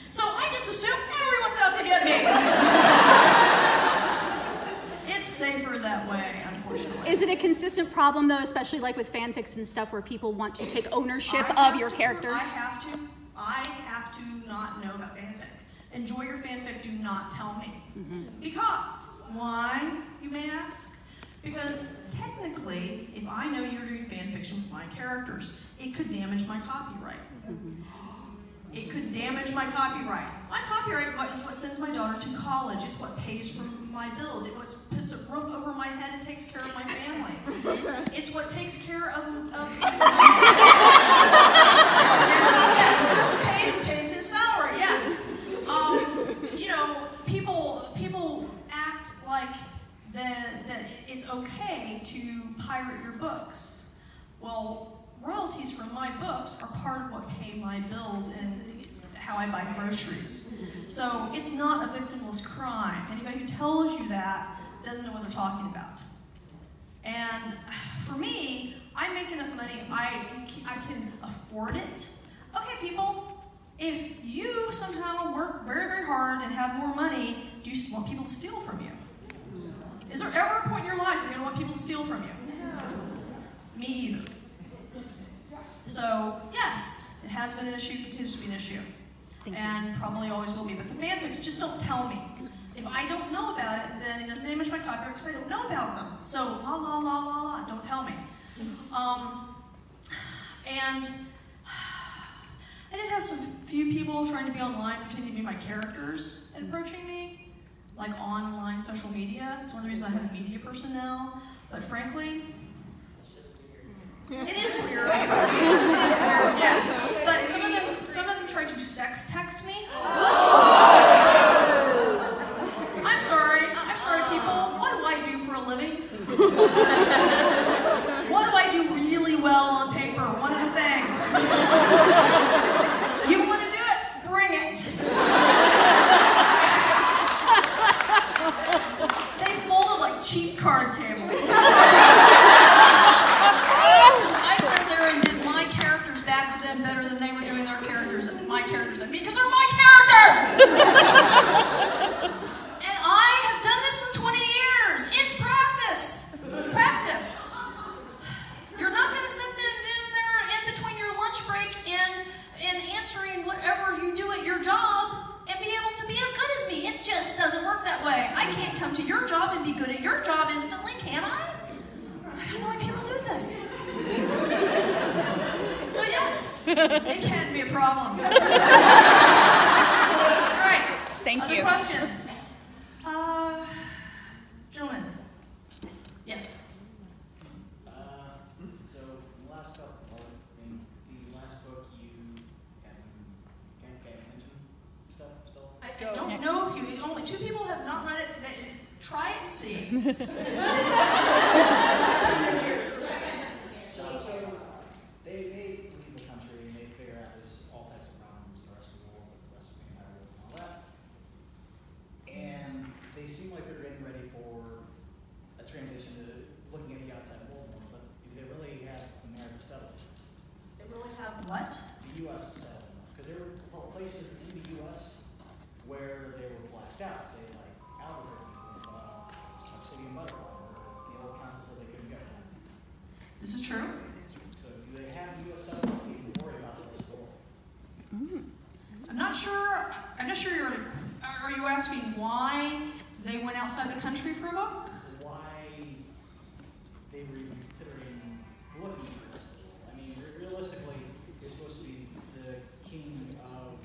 So I just assume everyone's out to get me. It's safer that way, unfortunately. Is it a consistent problem, though, especially like with fanfics and stuff where people want to take ownership of your characters? I have to not know about fanfic. Enjoy your fanfic, do not tell me. Because, why, you may ask? Because technically, if I know you're doing fanfiction with my characters, it could damage my copyright. It could damage my copyright. My copyright is what sends my daughter to college. It's what pays for my bills. It's what puts a roof over my head and takes care of my family. It's what takes care of yes, pays his salary. Yes. People act like that it's okay to pirate your books. Well, royalties from my books are part of what pay my bills and how I buy groceries. So it's not a victimless crime. Anybody who tells you that doesn't know what they're talking about. And for me, I make enough money, I can afford it. Okay, people, if you somehow work very, very hard and have more money, do you want people to steal from you? Is there ever a point in your life you're going to want people to steal from you? Me either. So, yes, It has been an issue, continues to be an issue, and probably always will be. But the fanfics just don't tell me. If I don't know about it, then it doesn't damage my copyright because I don't know about them. So la la la la la, don't tell me. And I did have some few people trying to be online, pretending to be my characters and approaching me, like online social media. It's one of the reasons I have a media person now. But frankly, it is weird. It is weird, yes. But some of them tried to sex text me. I'm sorry, people. What do I do for a living? What do I do really well on paper? One of the things. You want to do it? Bring it. They folded like cheap card tables. Because I sat there and did my characters back to them better than they were doing their characters and my characters at me, because they're my characters! Practice. You're not going to sit there in between your lunch break and answering whatever you do at your job and be able to be as good as me. It just doesn't work that way. I can't come to your job and be good at your job instantly, can I? I don't know why people do this. So yes, it can be a problem. All right. Thank you. Other questions? Gentlemen. Yes. So last couple, in the last book, you can't mention stuff still. I don't know if you. Only 2 people have not read it. Try it and see. So they leave the country and they figure out there's all types of problems the rest of the world, the rest of the entire world, and all that. And they seem like they're getting ready for a transition to looking at the outside world more, but do they really have America settled? They really have what? The U.S. settled. Because there were places in the U.S. where they were blacked out, say like Albuquerque, City and Butterfly, where the old council said they couldn't go. This is true. So do they have the U.S. settled? People worry about the rest of the world. I'm not sure are you asking why they went outside the country for a book? Why they were even considering looking at the rest of the world. I mean, realistically, you're supposed to be the king of...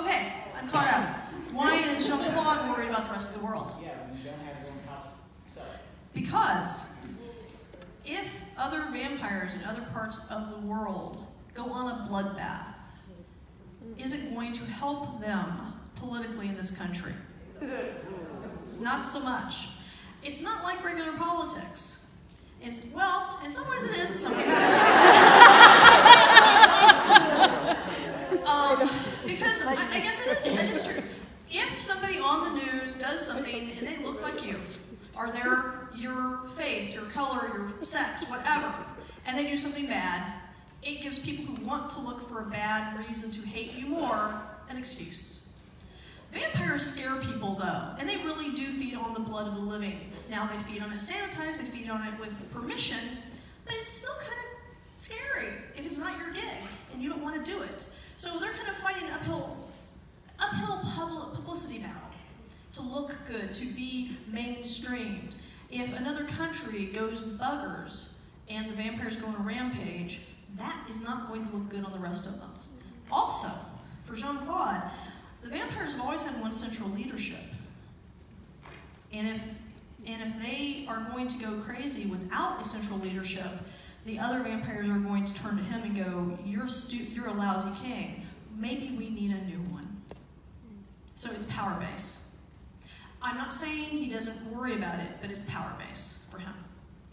Okay, I'm caught up. Why is Jean-Claude worried about the rest of the world? Yeah, when you don't have your own house settled. Because if other vampires in other parts of the world go on a bloodbath, is it going to help them politically in this country? Not so much. It's not like regular politics. Well, in some ways it is, in some ways it isn't. Because I guess it is true. If somebody on the news does something and they look like you, or they're your faith, your color, your sex, whatever, and they do something bad, it gives people who want to look for a bad reason to hate you more an excuse. Vampires scare people, though, and they really do feed on the blood of the living. Now, they feed on it sanitized, they feed on it with permission, but it's still kind of scary if it's not your gig and you don't want to do it. So they're kind of fighting an uphill publicity battle to look good, to be mainstreamed. If another country goes buggers and the vampires go on a rampage, that is not going to look good on the rest of them. Also, for Jean-Claude, the vampires have always had one central leadership. And if they are going to go crazy without a central leadership, the other vampires are going to turn to him and go, you're a lousy king. Maybe we need a new one. So it's power base. I'm not saying he doesn't worry about it, but it's power base for him.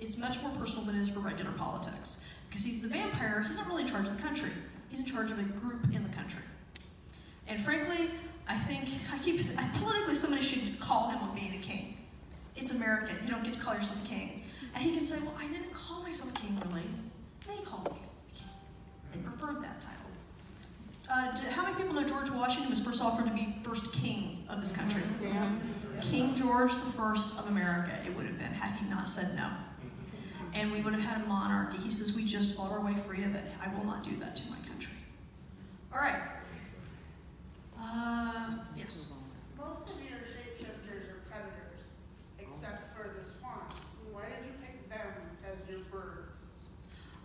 It's much more personal than it is for regular politics. Because he's the vampire, he's not really in charge of the country. He's in charge of a group in the country. And frankly, I think, politically somebody should call him on being a king. It's American, you don't get to call yourself a king. And he can say, well, I didn't call myself a king, really. They called me a king. They preferred that title. How many people know George Washington was first offered to be first king of this country? Yeah. King George I of America, it would have been, had he not said no. And we would have had a monarchy. He says, we just fought our way free of it. I will not do that to my country. All right. Yes. Most of your shapeshifters are predators, except for the swans. Why did you pick them as your birds?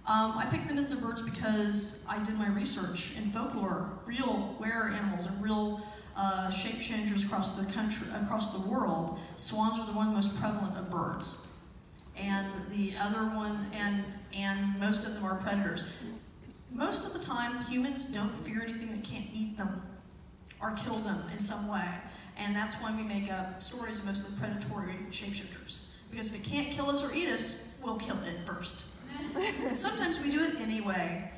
I picked them as the birds because I did my research in folklore, real were animals and real shape changers across the country, across the world. Swans are the one most prevalent of birds, and the other one, and most of them are predators. Most of the time, humans don't fear anything that can't eat them or kill them in some way, and that's why we make up stories of most of the predatory shapeshifters. Because if it can't kill us or eat us, we'll kill it first. And sometimes we do it anyway.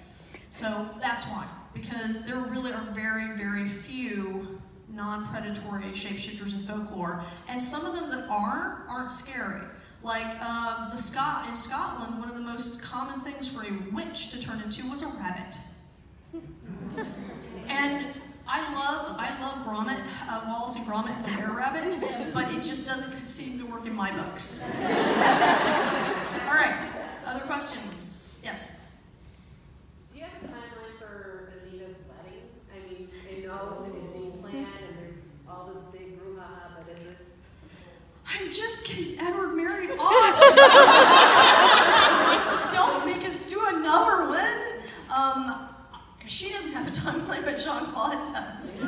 So that's why. Because there really are very, very few non-predatory shapeshifters in folklore. And some of them that aren't scary. Like in Scotland, one of the most common things for a witch to turn into was a rabbit. And I love Gromit, Wallace and Gromit and the Were-Rabbit, but it just doesn't seem to work in my books. All right. Other questions? Yes. Do you have a timeline for Anita's wedding? I mean, I know it is being planned and there's all this big brouhaha, but is it? I'm just getting Edward married off. Don't make us do another one. She doesn't have a timeline, but Jean-Claude does.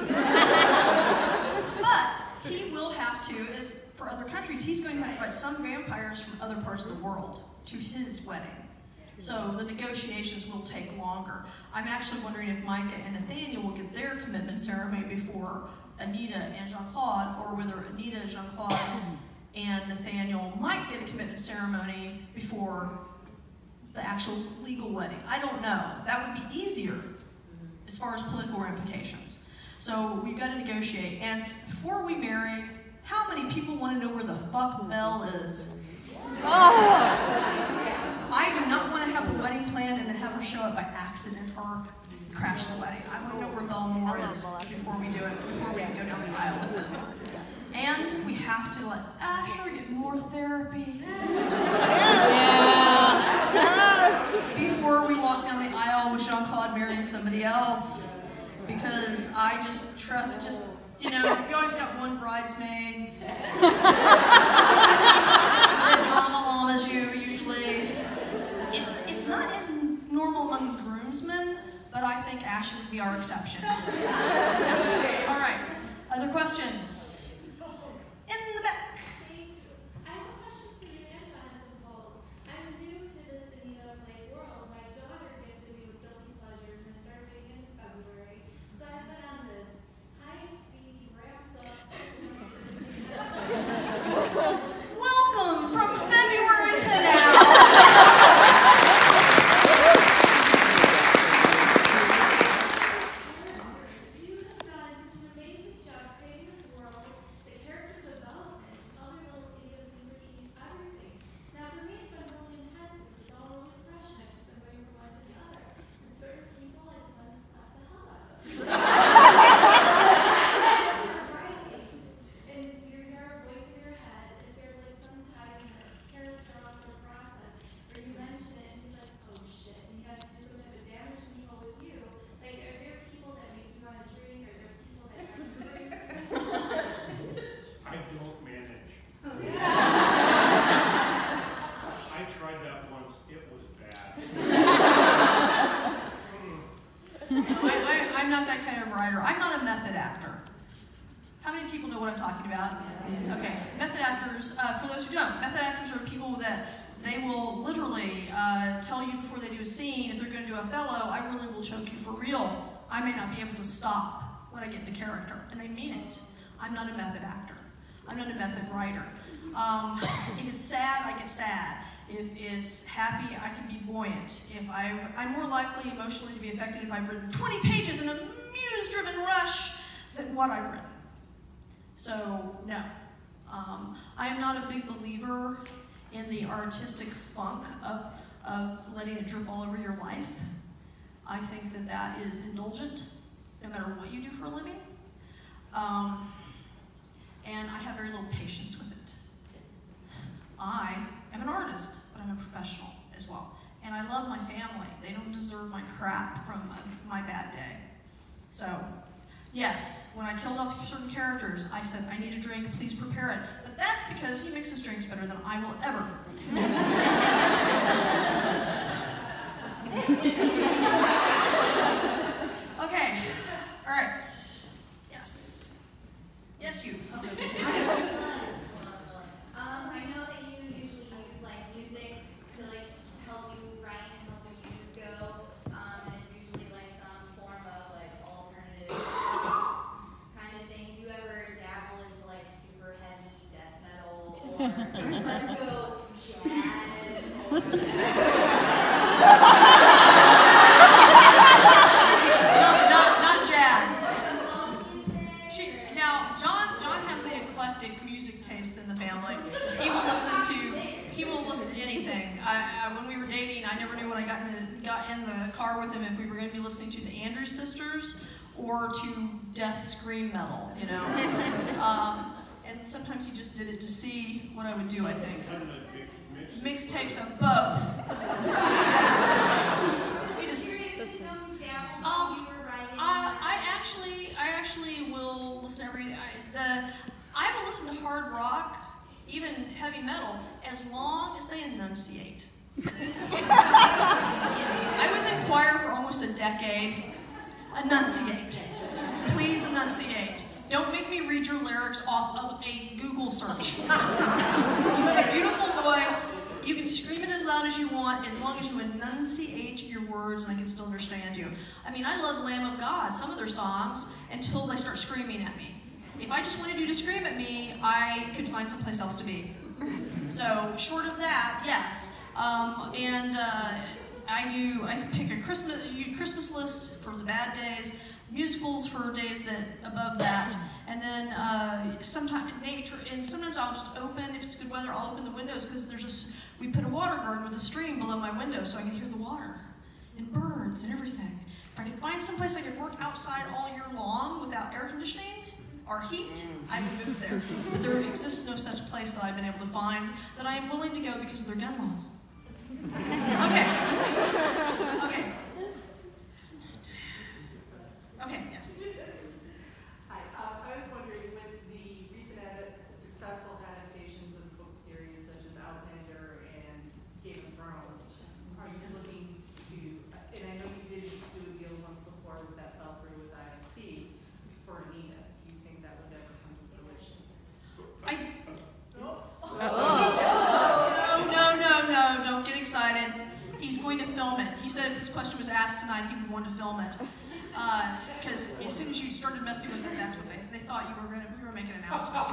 But he will have to, as for other countries, he's going to have to invite some vampires from other parts of the world to his wedding. So the negotiations will take longer. I'm actually wondering if Micah and Nathaniel will get their commitment ceremony before Anita and Jean-Claude, or whether Anita, Jean-Claude, and Nathaniel might get a commitment ceremony before the actual legal wedding. I don't know. That would be easier as far as political ramifications. So we've got to negotiate. And before we marry, how many people want to know where the fuck Belle is? I do not want to have the wedding planned and then have her show up by accident or crash the wedding. I want to know where Belmore is before we do it, before we go down the aisle with them. And we have to let Asher get more therapy. Before we walk down the aisle with Jean-Claude marrying somebody else. Because I just you know, you always got one bridesmaid. The drama llamas you usually. It's not as normal among the groomsmen, but I think Asher would be our exception. All right. Other questions? In the back. I have a question for you, Anita. I'm new to this Anita Blake world. My daughter gifted me with guilty pleasures and started reading in February. So I've been on this high-speed, ramped up. Welcome from February to now. I'm not that kind of writer. I'm not a method actor. How many people know what I'm talking about? Okay, method actors, for those who don't, method actors are people that they will literally tell you before they do a scene, if they're going to do Othello, I really will choke you for real. I may not be able to stop when I get into character, and they mean it. I'm not a method actor. I'm not a method writer. If it's sad, I get sad. If it's happy, I can be buoyant. I'm more likely emotionally to be affected if I've written 20 pages in a muse-driven rush than what I've written. So, no. I am not a big believer in the artistic funk of letting it drip all over your life. I think that that is indulgent, no matter what you do for a living. And I have very little patience with it. I am an artist, but I'm a professional as well. And I love my family. They don't deserve my crap from my bad day. So, yes, when I killed off certain characters, I said, I need a drink, please prepare it. But that's because he mixes drinks better than I will ever. Okay, all right. Yes. Yes, you. I know that you usually use like music to like help you write and help the muse go. And it's usually like some form of like alternative kind of thing. Do you ever dabble into like super heavy death metal or let's go jazz or Not jazz. Now, John has an eclectic music taste in the family. He will listen to anything. When we were dating, I never knew when I got in the car with him if we were going to be listening to the Andrews Sisters or to death scream metal, you know. And sometimes he just did it to see what I would do, I think. Mixtapes of both. I actually will listen to I will listen to hard rock, even heavy metal, as long as they enunciate. I was in choir for almost a decade. Enunciate. Please enunciate. Don't make me read your lyrics off of a Google search. You have a beautiful voice. You can scream it as loud as you want, as long as you enunciate your words and I can still understand you. I mean, I love Lamb of God, some of their songs, until they start screaming at me. If I just wanted you to scream at me, I could find someplace else to be. So, short of that, yes. I pick a Christmas list for the bad days, musicals for days that above that, and then sometimes nature, and sometimes I'll just open, if it's good weather, I'll open the windows because we put a water garden with a stream below my window so I can hear the water and birds and everything. If I could find someplace I could work outside all year long without air conditioning or heat, I would move there. But there exists no such place that I've been able to find that I am willing to go because of their gun laws. Okay, yes. Hi, I was wondering, with the recent successful adaptations of book series such as Outlander and Game of Thrones, are you looking to, and I know you did do a deal once before that fell through with IFC for Anita. Do you think that would ever come to fruition? No, don't get excited. He's going to film it. He said if this question was asked tonight, he would want to film it. Because as soon as you started messing with it, that's what they thought we were making an announcement.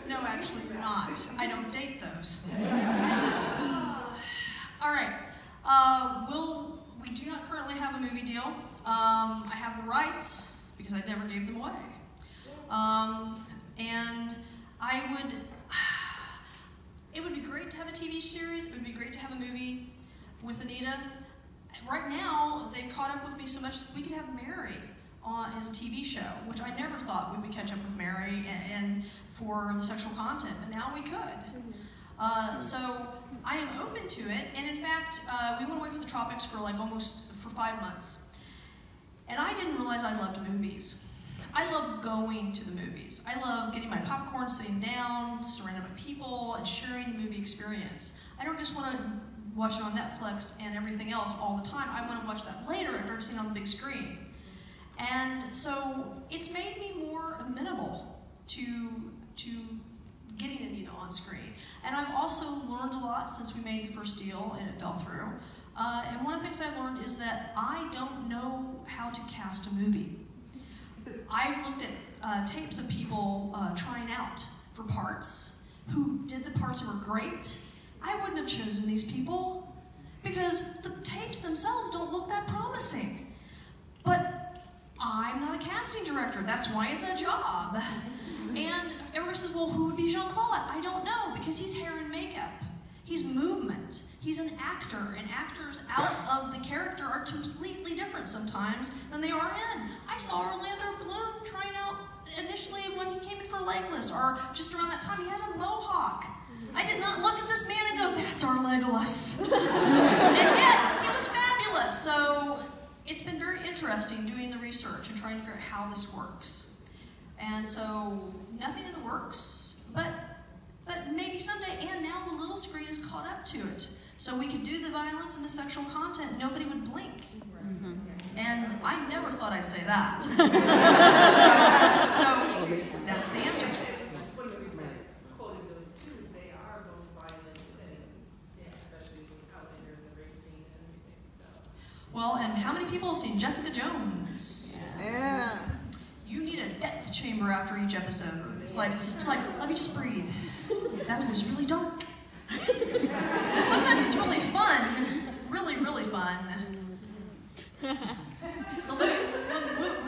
No, actually we're not. I don't date those. All right. We do not currently have a movie deal. I have the rights because I never gave them away. And it would be great to have a TV series. It would be great to have a movie with Anita. Right now, they've caught up with me so much that we could have Mary as a TV show, which I never thought we would catch up with Mary and for the sexual content, but now we could. So I am open to it, and in fact, we went away from the tropics for almost 5 months. And I didn't realize I loved movies. I love going to the movies. I love getting my popcorn, sitting down, surrounded by people, and sharing the movie experience. I don't just want to watch it on Netflix and everything else all the time. I want to watch that later after I've seen it on the big screen. And so it's made me more amenable to getting Anita on screen. And I've also learned a lot since we made the first deal and it fell through. And one of the things I've learned is that I don't know how to cast a movie. I've looked at tapes of people trying out for parts who did the parts that were great. I wouldn't have chosen these people because the tapes themselves don't look that promising. But I'm not a casting director. That's why it's a job. And everybody says, well, who would be Jean-Claude? I don't know because he's hair and makeup. He's movement. He's an actor, and actors out of the character are completely different sometimes than they are in. I saw Orlando Bloom trying out initially when he came in for Legolas, or just around that time he had a mohawk. I did not look at this man and go, that's our Legolas. And been very interesting doing the research and trying to figure out how this works. And so nothing in the works, but maybe someday, and now the little screen is caught up to it. So we could do the violence and the sexual content, nobody would blink. Mm-hmm. And I never thought I'd say that. so that's the answer. Quoting those two, they are both violent, and especially with Outlander and the rape scene and everything. So. Well, and how many people have seen Jessica Jones? Yeah. You need a death chamber after each episode. It's like, let me just breathe. That was really dark. Sometimes it's really fun. Really, really fun.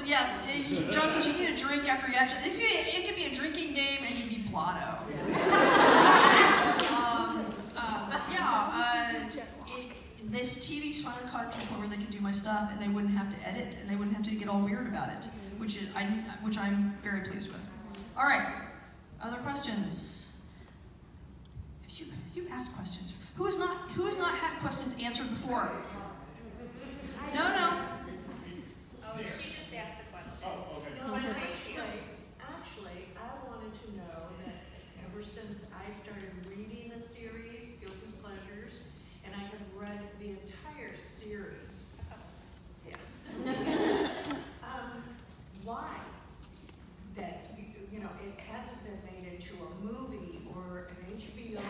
Yes, John says you need a drink after you actually. It could be a drinking game and you need Plotto. But yeah, the TV's finally caught up to the point where they could do my stuff and they wouldn't have to edit and they wouldn't have to get all weird about it, which I'm very pleased with. All right, other questions? You asked questions. Who has not had questions answered before? No. Oh, she just asked the question. Oh, okay. No, actually, I wanted to know that ever since I started reading the series, Guilty Pleasures, and I have read the entire series. Yeah. Why? That, it hasn't been made into a movie or an HBO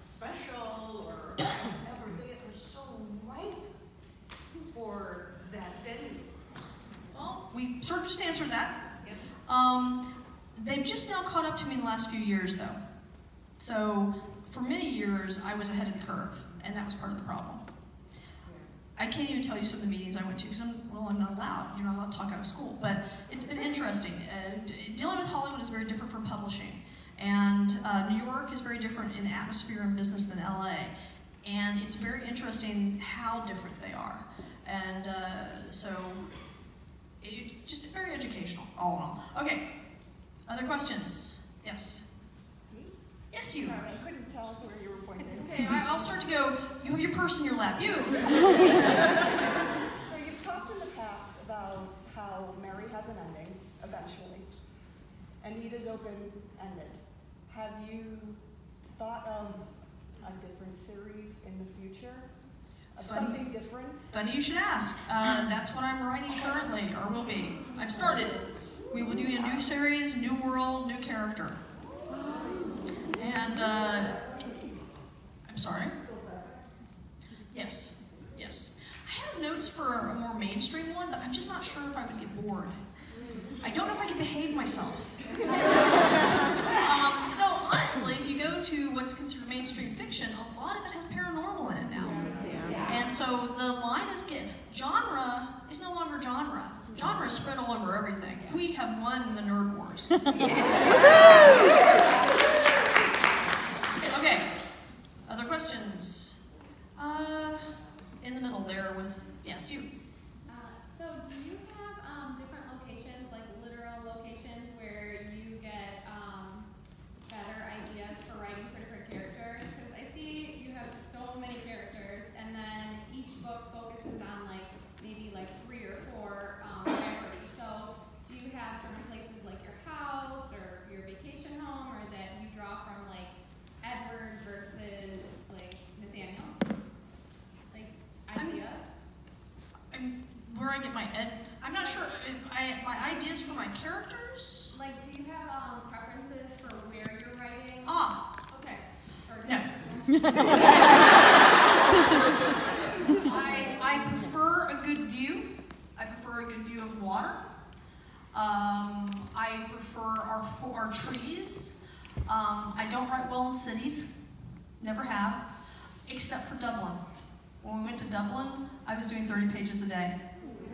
special or whatever. They are so ripe for that venue. Well, we sort of just answered that. They've just now caught up to me in the last few years, though. So for many years, I was ahead of the curve, and that was part of the problem. I can't even tell you some of the meetings I went to because I'm not allowed. You're not allowed to talk out of school. But it's been interesting. Dealing with Hollywood is very different from publishing. And New York is very different in atmosphere and business than LA. And it's very interesting how different they are. And so, just very educational, all in all. Okay, other questions? Yes? Yes, you. Sorry, I couldn't tell where you were pointing. Okay, I'll start to go, you have your purse in your lap, you. So you've talked in the past about how Mary has an ending, eventually. Anita's open-ended. Have you thought of a different series in the future? Of something different? Funny you should ask. That's what I'm writing currently, or will be. I've started it. We will do a new series, new world, new character. And, I'm sorry? Yes. I have notes for a more mainstream one, but I'm just not sure if I would get bored. I don't know if I can behave myself. Though, honestly, if you go to what's considered mainstream fiction, a lot of it has paranormal in it now. And so the line is genre is no longer genre. Genre is spread all over everything. We have won the nerd wars. Okay, other questions? In the middle there with, yes, you. So do you have different locations, like literal locations, where you get better ideas for writing for different characters? Because I see you have so many characters, and then each book focuses on maybe 3 or 4 priorities. So do you have certain places like your house or your vacation home, or that you draw from Edward versus Nathaniel? Ideas? Where I get I'm not sure. My ideas for my characters? Do you have preferences for where you're writing? Okay. No. I prefer a good view. I prefer a good view of water. I prefer our trees. I don't write well in cities. Never have. Except for Dublin. When we went to Dublin, I was doing 30 pages a day.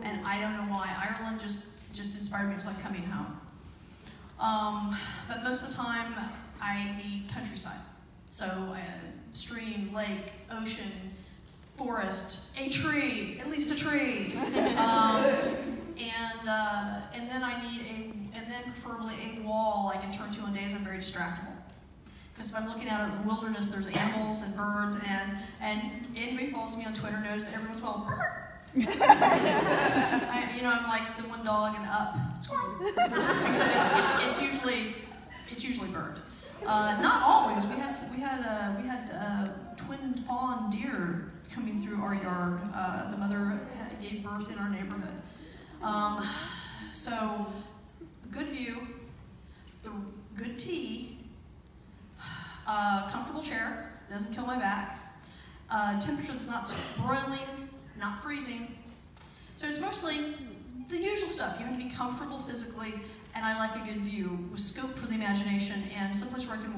And I don't know why. Ireland just inspired me. It was like coming home. But most of the time, I need countryside. So stream, lake, ocean, forest, a tree, at least a tree. And then I need preferably a wall I can turn to on days I'm very distractible. Because if I'm looking out at the wilderness, there's animals and birds, and anybody who follows me on Twitter knows that every once in a while, I'm like the one dog and up, squirrel. Except it's usually bird. Not always. We had twin fawn deer coming through our yard. The mother gave birth in our neighborhood. So, good view, the good tea, comfortable chair, doesn't kill my back, temperature that's not broiling, not freezing. So it's mostly the usual stuff. You have to be comfortable physically, and I like a good view with scope for the imagination and someplace where I can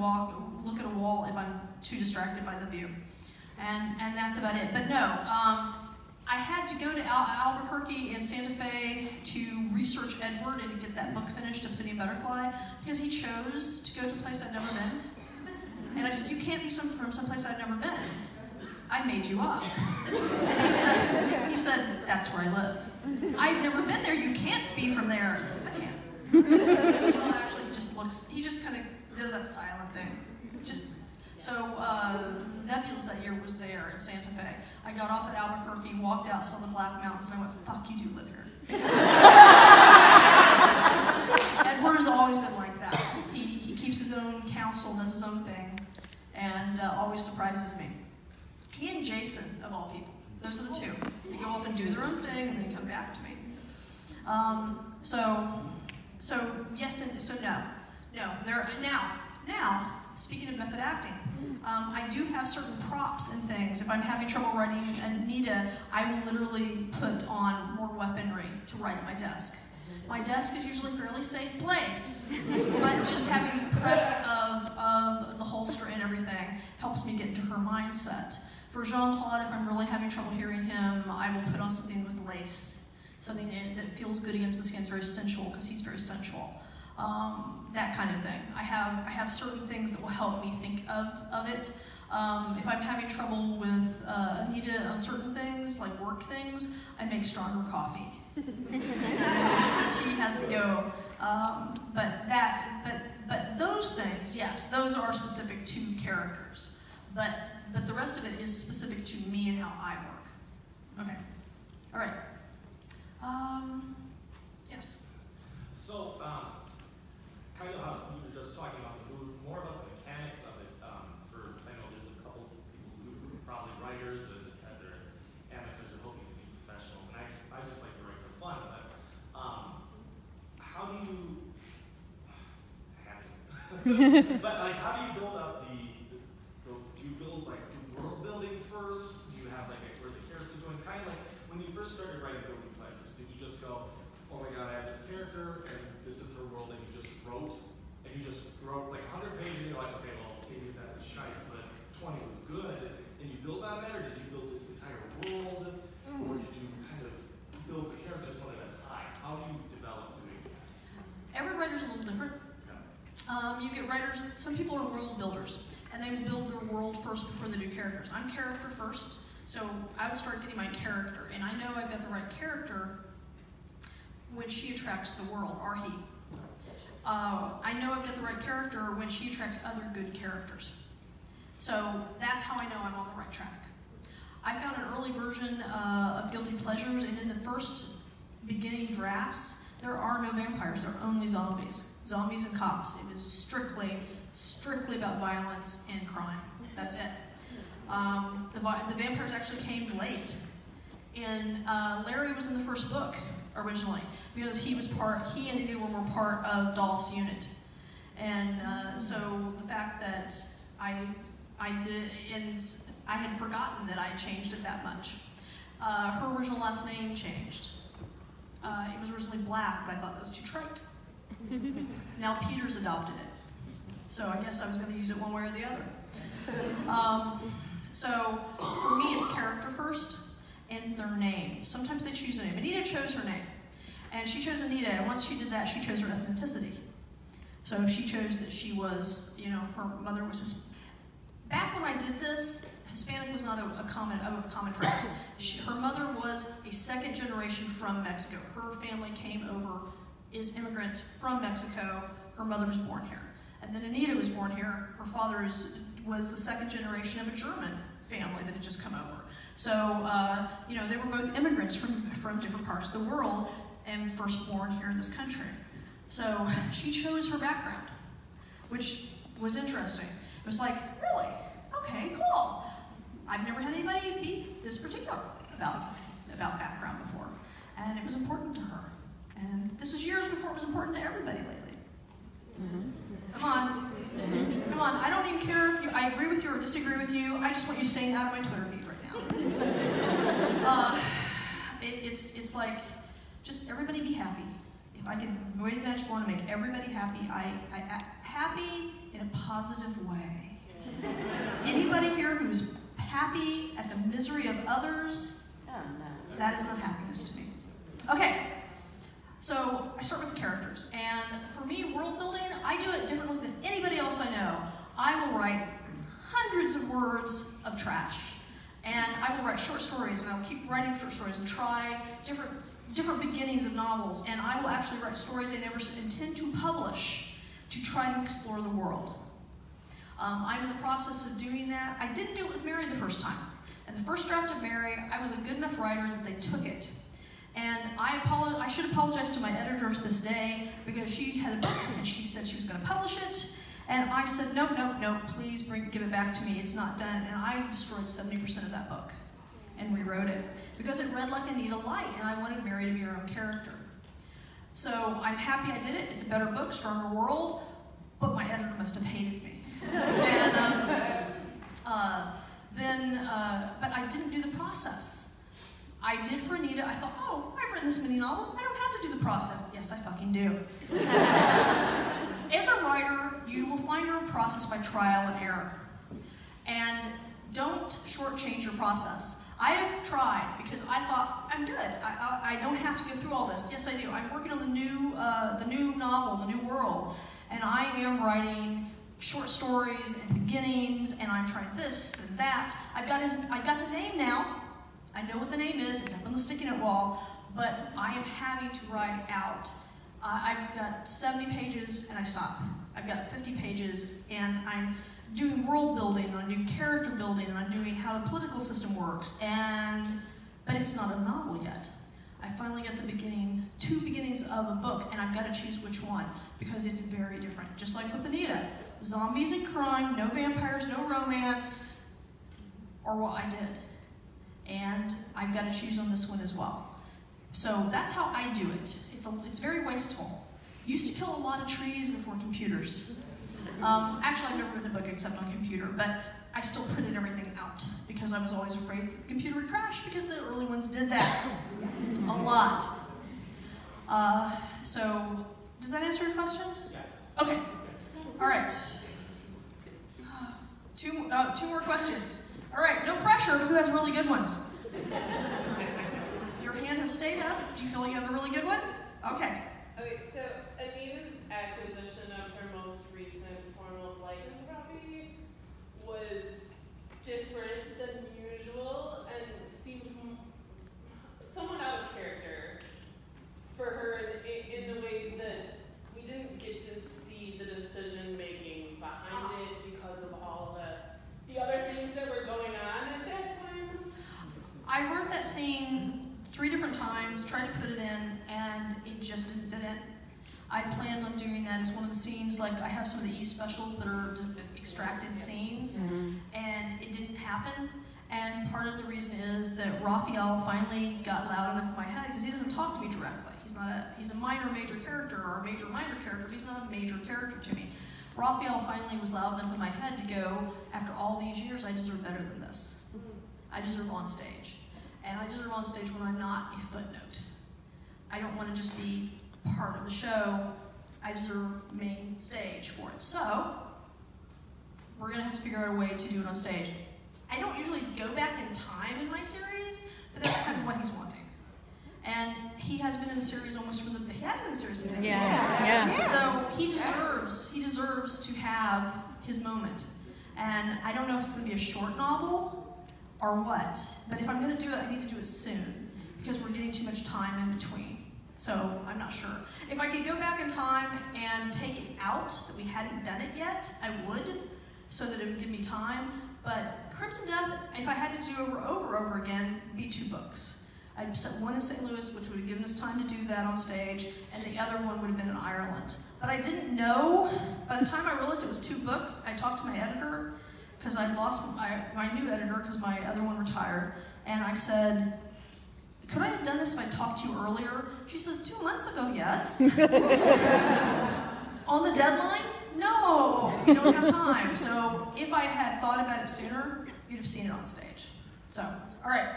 look at a wall if I'm too distracted by the view. And that's about it. But no, I had to go to Albuquerque and Santa Fe to research Edward and get that book finished, Obsidian Butterfly, because he chose to go to a place I'd never been. And I said, you can't be from someplace I've never been. I made you up. And he said, that's where I live. I've never been there, you can't be from there. Yes, I can. Well, actually, he just kind of does that silent thing. Nebulous that year was there in Santa Fe. I got off at Albuquerque, walked out, saw the Black Mountains, and I went, fuck, you do live here. Edward has always been like that. He keeps his own counsel, does his own thing, and always surprises me. He and Jason, of all people, those are the two. They go off and do their own thing, and then come back to me. Yes and so no. Now, speaking of method acting, I do have certain props and things. If I'm having trouble writing Anita, I will literally put on more weaponry to write at my desk. My desk is usually a fairly safe place, but just having the press of the holster and everything helps me get into her mindset. For Jean-Claude, if I'm really having trouble hearing him, I will put on something with lace, something that feels good against the skin. It's very sensual because he's very sensual. That kind of thing. I have certain things that will help me think of it. If I'm having trouble with Anita on certain things, like work things, I make stronger coffee. The tea has to go. But those things, yes, those are specific to characters. But the rest of it is specific to me and how I work. Okay. All right. Yes. So, kind of how you were just talking about the movie, more about the mechanics of it. I know there's a couple people who are probably writers and there's amateurs who are hoping to be professionals, and I just like to write for fun. But how do you? But like, how do you build up do you build like world building first? Do you have like where the characters going? Kind of like when you first started writing Guilty Pleasures, did you just go, oh my god, I have this character and this is her world, and you just wrote like 100 pages, and you're like, okay, well, maybe that was shite, but 20 was good, and you build on that, or did you build this entire world, or did you kind of build the characters one at a time? How do you develop doing that? Every writer's a little different. You get writers, some people are world builders, and they will build their world first before they do characters. I'm character first, so I would start getting my character, and I know I've got the right character when she attracts the world, or he. I know I've got the right character when she attracts other good characters. So that's how I know I'm on the right track. I found an early version of Guilty Pleasures, and in the first beginning drafts, there are no vampires, there are only zombies. Zombies and cops. It was strictly about violence and crime. That's it. The vampires actually came late. And Larry was in the first book originally, because he and Anita were more part of Dolph's unit. And so the fact that I did, and I had forgotten that I changed it that much. Her original last name changed. It was originally Black, but I thought that was too trite. Now Peter's adopted it. So I guess I was going to use it one way or the other. So for me, it's character first and their name. Sometimes they choose a name. Anita chose her name. And she chose Anita, and once she did that, she chose her ethnicity. So she chose that she was, her mother was back when I did this, Hispanic was not a common phrase. Her mother was a second generation from Mexico. Her family came over, is immigrants from Mexico. Her mother was born here. And then Anita was born here. Her father was the second generation of a German family that had just come over. So, they were both immigrants from different parts of the world and first born here in this country. So she chose her background, which was interesting. It was like, really? Okay, cool. I've never had anybody be this particular about background before. And it was important to her. And this is years before it was important to everybody lately. Come on. Come on. I don't even care if I agree with you or disagree with you. I just want you staying out of my Twitter feed right now. It's like, just everybody be happy. If I could wave the magic wand and make everybody happy, happy in a positive way. Anybody here who's happy at the misery of others, that is not happiness to me. Okay, so I start with the characters. And for me, world building, I do it differently than anybody else I know. I will write hundreds of words of trash. And I will write short stories, and I will keep writing short stories and try different beginnings of novels. And I will actually write stories I never intend to publish to try to explore the world. I'm in the process of doing that. I didn't do it with Mary the first time. And the first draft of Mary, I was a good enough writer that they took it. And I should apologize to my editor to this day because she had a book and she said she was going to publish it. And I said, no, please give it back to me. It's not done. And I destroyed 70% of that book and rewrote it because it read like Anita Light, and I wanted Mary to be her own character. So I'm happy I did it. It's a better book, stronger world, but my editor must have hated me. But I didn't do the process. I did for Anita. I thought, I've written this many novels. I don't have to do the process. Yes, I fucking do. As a writer, you will find your own process by trial and error. And don't shortchange your process. I have tried because I thought, I'm good. I don't have to go through all this. Yes, I do. I'm working on the new novel, The New World. And I am writing short stories and beginnings, and I'm trying this and that. I've got the name now. I know what the name is. It's up on the sticky note wall. But I am having to write out. I've got 70 pages, and I stop. I've got 50 pages, and I'm doing world building, and I'm doing character building, and I'm doing how the political system works, but it's not a novel yet. I finally got two beginnings of a book, and I've got to choose which one, because it's very different. Just like with Anita, zombies and crime, no vampires, no romance, or what I did. And I've got to choose on this one as well. So that's how I do it. It's very wasteful. Used to kill a lot of trees before computers. Actually, I've never written a book except on computer, but I still printed everything out because I was always afraid that the computer would crash because the early ones did that a lot. So, does that answer your question? Yes. Okay. All right. Two more questions. All right, no pressure, but who has really good ones? Your hand has stayed up. Do you feel like you have a really good one? Okay. Okay, so Anita's acquisition of her most recent form of lycanthropy was different than usual and seemed somewhat out of character for her in the way that we didn't get to see the decision making behind it because of all the other things that were going on at that time. I wrote that scene 3 different times, tried to put it in, and it just didn't fit in. I planned on doing that as one of the scenes, like I have some of the E-specials that are extracted scenes, and it didn't happen. And part of the reason is that Raphael finally got loud enough in my head, because he doesn't talk to me directly. He's a minor major character, or a major minor character, but he's not a major character to me. Raphael finally was loud enough in my head to go, after all these years, I deserve better than this. I deserve on stage. And I deserve on stage when I'm not a footnote. I don't want to just be part of the show. I deserve main stage for it. So, we're going to have to figure out a way to do it on stage. I don't usually go back in time in my series, but that's kind of what he's wanting. And he has been in the series he has been in the series since the beginning. Yeah. So he deserves to have his moment. And I don't know if it's going to be a short novel or what, but if I'm going to do it, I need to do it soon because we're getting too much time in between. So I'm not sure. If I could go back in time and take it out that we hadn't done it yet, I would, so that it would give me time. But Crimson Death, if I had to do over again, would be 2 books. I'd set one in St. Louis, which would have given us time to do that on stage, and the other one would have been in Ireland. But I didn't know, by the time I realized it was 2 books, I talked to my editor, because I lost my new editor, because my other one retired, and I said, could I have done this if I talked to you earlier? She says, 2 months ago, yes. On the deadline? No, you don't have time. So if I had thought about it sooner, you'd have seen it on stage. So, all right.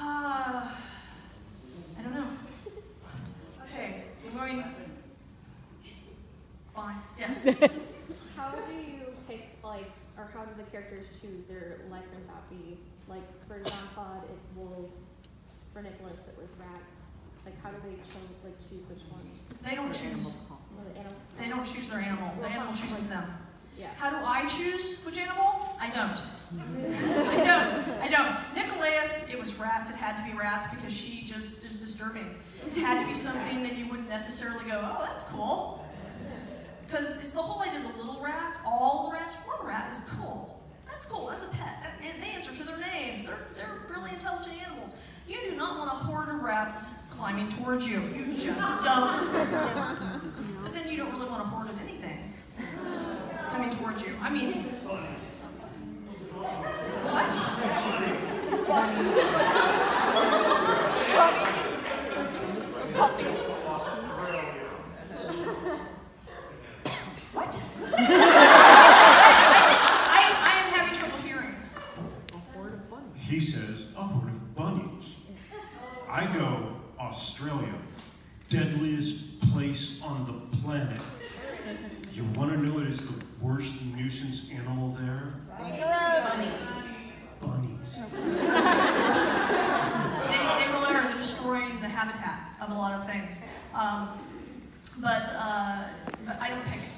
I don't know. Okay, I'm going. Fine. Yes. How do you pick, like, or how do the characters choose their life and copy? Like, for Jean-Claude, it's wolves. For Nicholas, it was rats. Like, how do they choose which ones? They don't choose. They don't choose their animal. The animal chooses them. Yeah. How do I choose which animal? I don't. I don't. Nicholas, it was rats. It had to be rats because she just is disturbing. It had to be something that you wouldn't necessarily go, oh, that's cool. Because it's the whole idea of the little rats, all the rats. One rat is cool. That's cool. That's a pet. And they answer to their names. They're really intelligent animals. You do not want a horde of rats climbing towards you. You just don't. But then you don't really want a horde of anything coming towards you. I mean, what? What? I am having trouble hearing. He says, a horde of bunnies. I go, Australia, deadliest place on the planet. You want to know what is the worst nuisance animal there? Bunnies. They really are. They're destroying the habitat of a lot of things. But I don't pick it.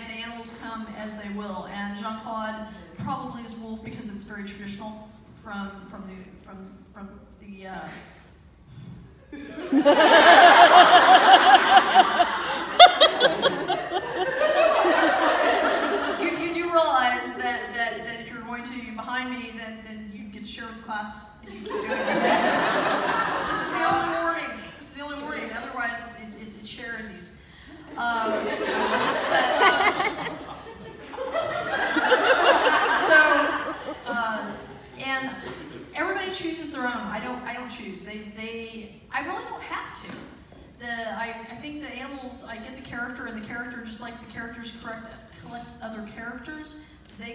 The animals come as they will. And Jean-Claude probably is wolf because it's very traditional from the you do realize that if you're going to be behind me, then you get to share with the class if you keep doing it. This is the only warning. This is the only warning. Otherwise, it's Sherry's. And everybody chooses their own. I don't choose. I really don't have to. I think the animals, I get the character, and the character, just like the characters collect other characters, the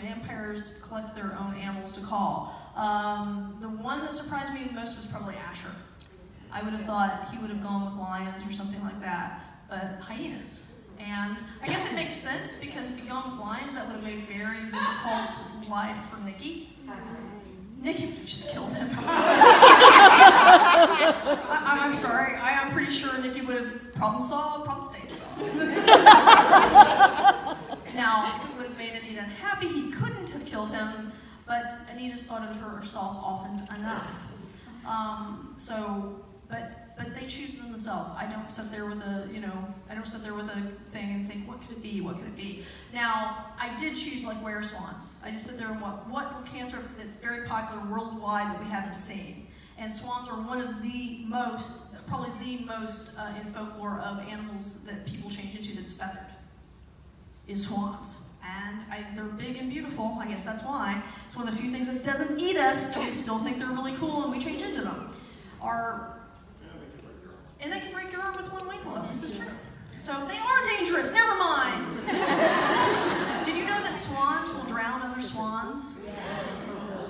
vampires collect their own animals to call. The one that surprised me the most was probably Asher. I would have thought he would have gone with lions or something like that, but hyenas. And I guess it makes sense because if he'd gone with lions, that would have made a very difficult life for Nikki. Nikki would have just killed him. I'm sorry. I'm pretty sure Nikki would have problem stayed solved. Now, if it would have made Anita unhappy, he couldn't have killed him, but Anita's thought of herself often enough. But they choose them themselves. I don't sit there with a thing and think, what could it be? What could it be? Now, I did choose like were swans. I just sit there and what lycanthrope that's very popular worldwide that we haven't seen. And swans are one of the most, probably the most in folklore of animals that people change into that's feathered, is swans. And they're big and beautiful. I guess that's why. It's one of the few things that doesn't eat us, and we still think they're really cool, and we change into them. And they can break your arm with one wing blow. This is true. So they are dangerous. Never mind. Did you know that swans will drown other swans?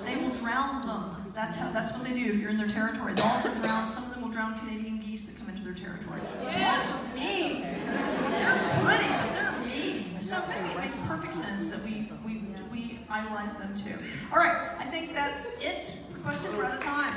They will drown them. That's what they do if you're in their territory. They'll also drown. Some of them will drown Canadian geese that come into their territory. Swans are mean. They're pretty, but they're mean. So maybe it makes perfect sense that we idolize them too. All right. I think that's it for questions. We're out of time.